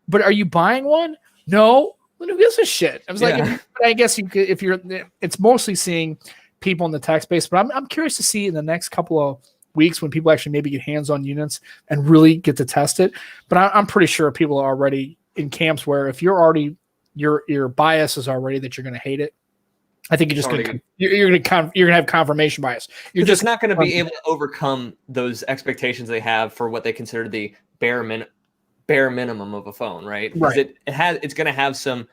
but are you buying one? No. Who gives a shit? I was like, I guess you could, it's mostly seeing people in the tech space, but I'm curious to see in the next couple of weeks when people actually maybe get hands-on units and really get to test it. But I'm pretty sure people are already in camps where if you're already your bias is already that you're going to hate it. I think you're going to have confirmation bias. You're just
not going to be able to overcome those expectations they have for what they consider the bare minimum of a phone, right?
Right.
It's going to have some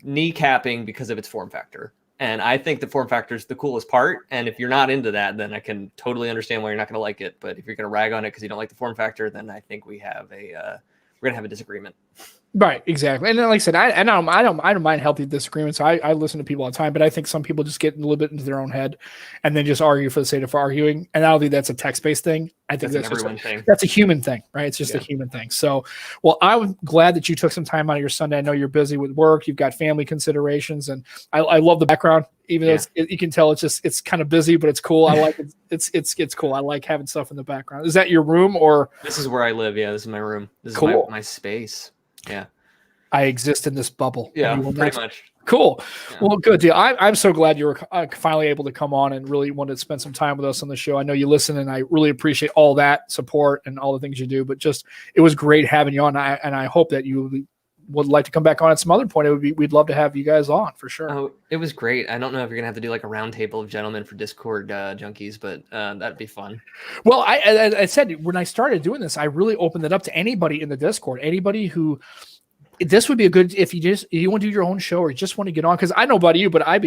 kneecapping because of its form factor. And I think the form factor is the coolest part. And if you're not into that, then I can totally understand why you're not going to like it. But if you're going to rag on it because you don't like the form factor, then I think we're going to have a disagreement.
Right, exactly. And then, like I said, I don't mind healthy disagreements. I listen to people all the time, but I think some people just get a little bit into their own head and then just argue for the sake of arguing. And I don't think that's a text-based thing. I think that's a human thing, right? It's just a human thing. So, well, I'm glad that you took some time out of your Sunday. I know you're busy with work. You've got family considerations, and I love the background. Even though you can tell it's kind of busy, but it's cool. I like it. It's cool. I like having stuff in the background. Is that your room or?
This is where I live. Yeah, this is my room. This is my space. Yeah.
I exist in this bubble.
Yeah, pretty much.
Cool. Yeah. Well, good deal. I'm so glad you were finally able to come on and really wanted to spend some time with us on the show. I know you listen, and I really appreciate all that support and all the things you do. But it was great having you on, and I hope that you would like to come back on at some other point. We'd love to have you guys on for sure.
Oh, it was great. I don't know if you're gonna have to do like a round table of gentlemen for Discord junkies, but that'd be fun.
Well, I said when I started doing this, I really opened it up to anybody in the Discord, anybody who. This would be a good if you want to do your own show or you just want to get on, because I know about you, but I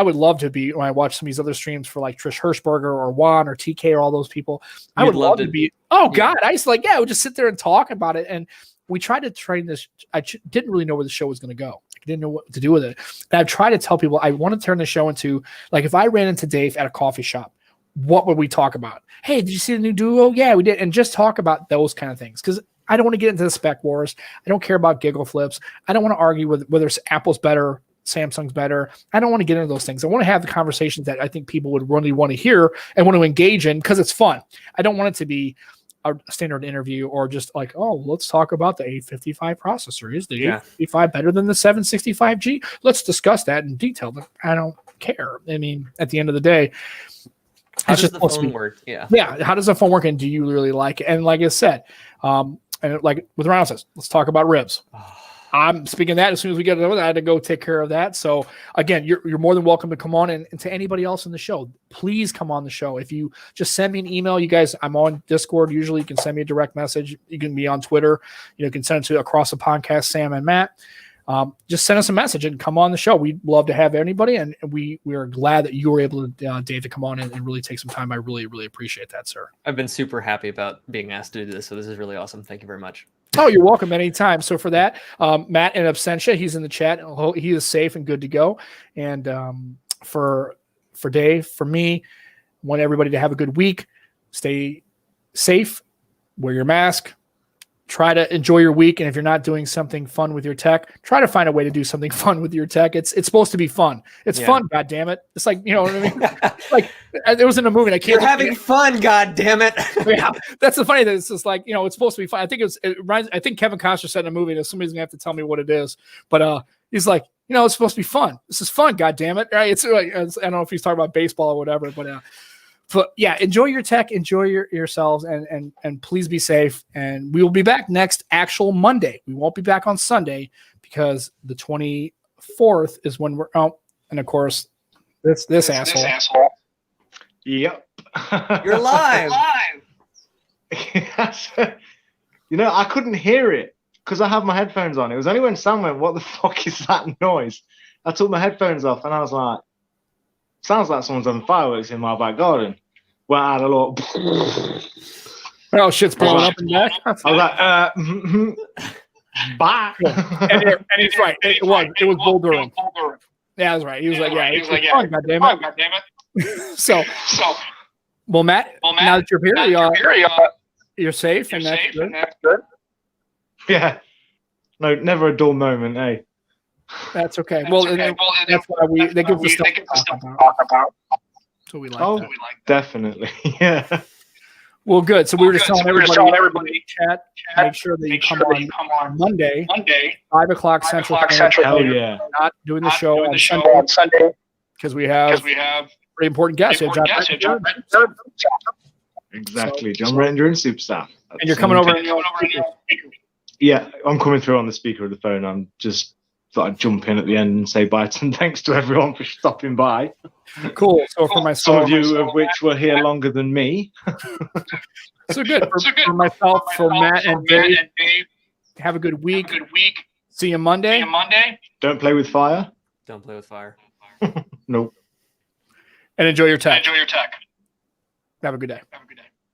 would love to be when I watch some of these other streams for like Trish Hirschberger or Juan or TK or all those people. I would love to be. Oh God, I used to I would just sit there and talk about it. And we tried to train this. I didn't really know where the show was going to go. I didn't know what to do with it. And I've tried to tell people I want to turn the show into like if I ran into Dave at a coffee shop, what would we talk about? Hey, did you see the new duo? Yeah, we did, and just talk about those kind of things because. I don't want to get into the spec wars. I don't care about giggle flips. I don't want to argue with whether Apple's better, Samsung's better. I don't want to get into those things. I want to have the conversations that I think people would really want to hear and want to engage in because it's fun. I don't want it to be a standard interview or just like, oh, let's talk about the 855 processor. Is the 855 better than the 765G? Let's discuss that in detail. But I don't care. I mean, at the end of the day,
how does the phone work? Yeah.
How does the phone work, and do you really like it? And like I said, and like with Ronald says, let's talk about ribs. I'm speaking of that as soon as we get it over, I had to go take care of that. So again, you're more than welcome to come on, and to anybody else in the show, please come on the show. If you just send me an email, you guys, I'm on Discord. Usually you can send me a direct message. You can be on Twitter. You can send it to across the podcast, Sam and Matt. Just send us a message and come on the show. We'd love to have anybody, and we are glad that you were able to, Dave, to come on and really take some time. I really, really appreciate that, sir.
I've been super happy about being asked to do this, so this is really awesome. Thank you very much.
Oh, you're welcome anytime. So for that, Matt in absentia, he's in the chat. He is safe and good to go. And for Dave, for me, want everybody to have a good week. Stay safe. Wear your mask. Try to enjoy your week, and if you're not doing something fun with your tech, try to find a way to do something fun with your tech. It's supposed to be fun. It's fun, God damn it! It's like, you know what I mean? Like it was in a movie. And I can't.
You're having fun, God damn it!
Yeah, that's the funny thing. It's just like, you know, it's supposed to be fun. I think Kevin Costner said in a movie that somebody's gonna have to tell me what it is, but he's like, you know, it's supposed to be fun. This is fun, God damn it! Right? It's like I don't know if he's talking about baseball or whatever, but yeah, enjoy your tech, enjoy yourselves, and please be safe. And we will be back next actual Monday. We won't be back on Sunday because the 24th is when we're out. And of course, this asshole.
Yep.
You're live.
Yes. You know, I couldn't hear it because I have my headphones on. It was only when Sam went, "What the fuck is that noise?" I took my headphones off and I was like, Sounds like someone's having fireworks in my back garden. Went out a lot.
Oh, shit's blowing up and back.
I was like, bye.
And he's right. It was Bull Durham. Yeah, that's right. He was like, yeah, he was like, yeah, God damn it. So, well, Matt, now that you're here, you're safe, and that's good.
Yeah. No, never a dull moment, eh?
That's okay. Well, that's why they give us stuff to talk about. So we like that.
Definitely. Yeah.
Well, good. So we were just telling everybody in chat, make sure that you come on Monday, 5 o'clock Central.
Hell yeah.
We're not doing the show on Sunday because we have pretty important guests.
Exactly. John Render and Superstar.
And you're coming over.
Yeah, I'm coming through on the speaker of the phone. I'm just thought I'd jump in at the end and say bye and thanks to everyone for stopping by.
Cool. So for
some of you of which were here longer than me.
So good. For myself, for Matt and Dave, have a good week. See you Monday.
Don't play with fire.
Don't play with fire.
Nope.
And enjoy your tech. Have a good day.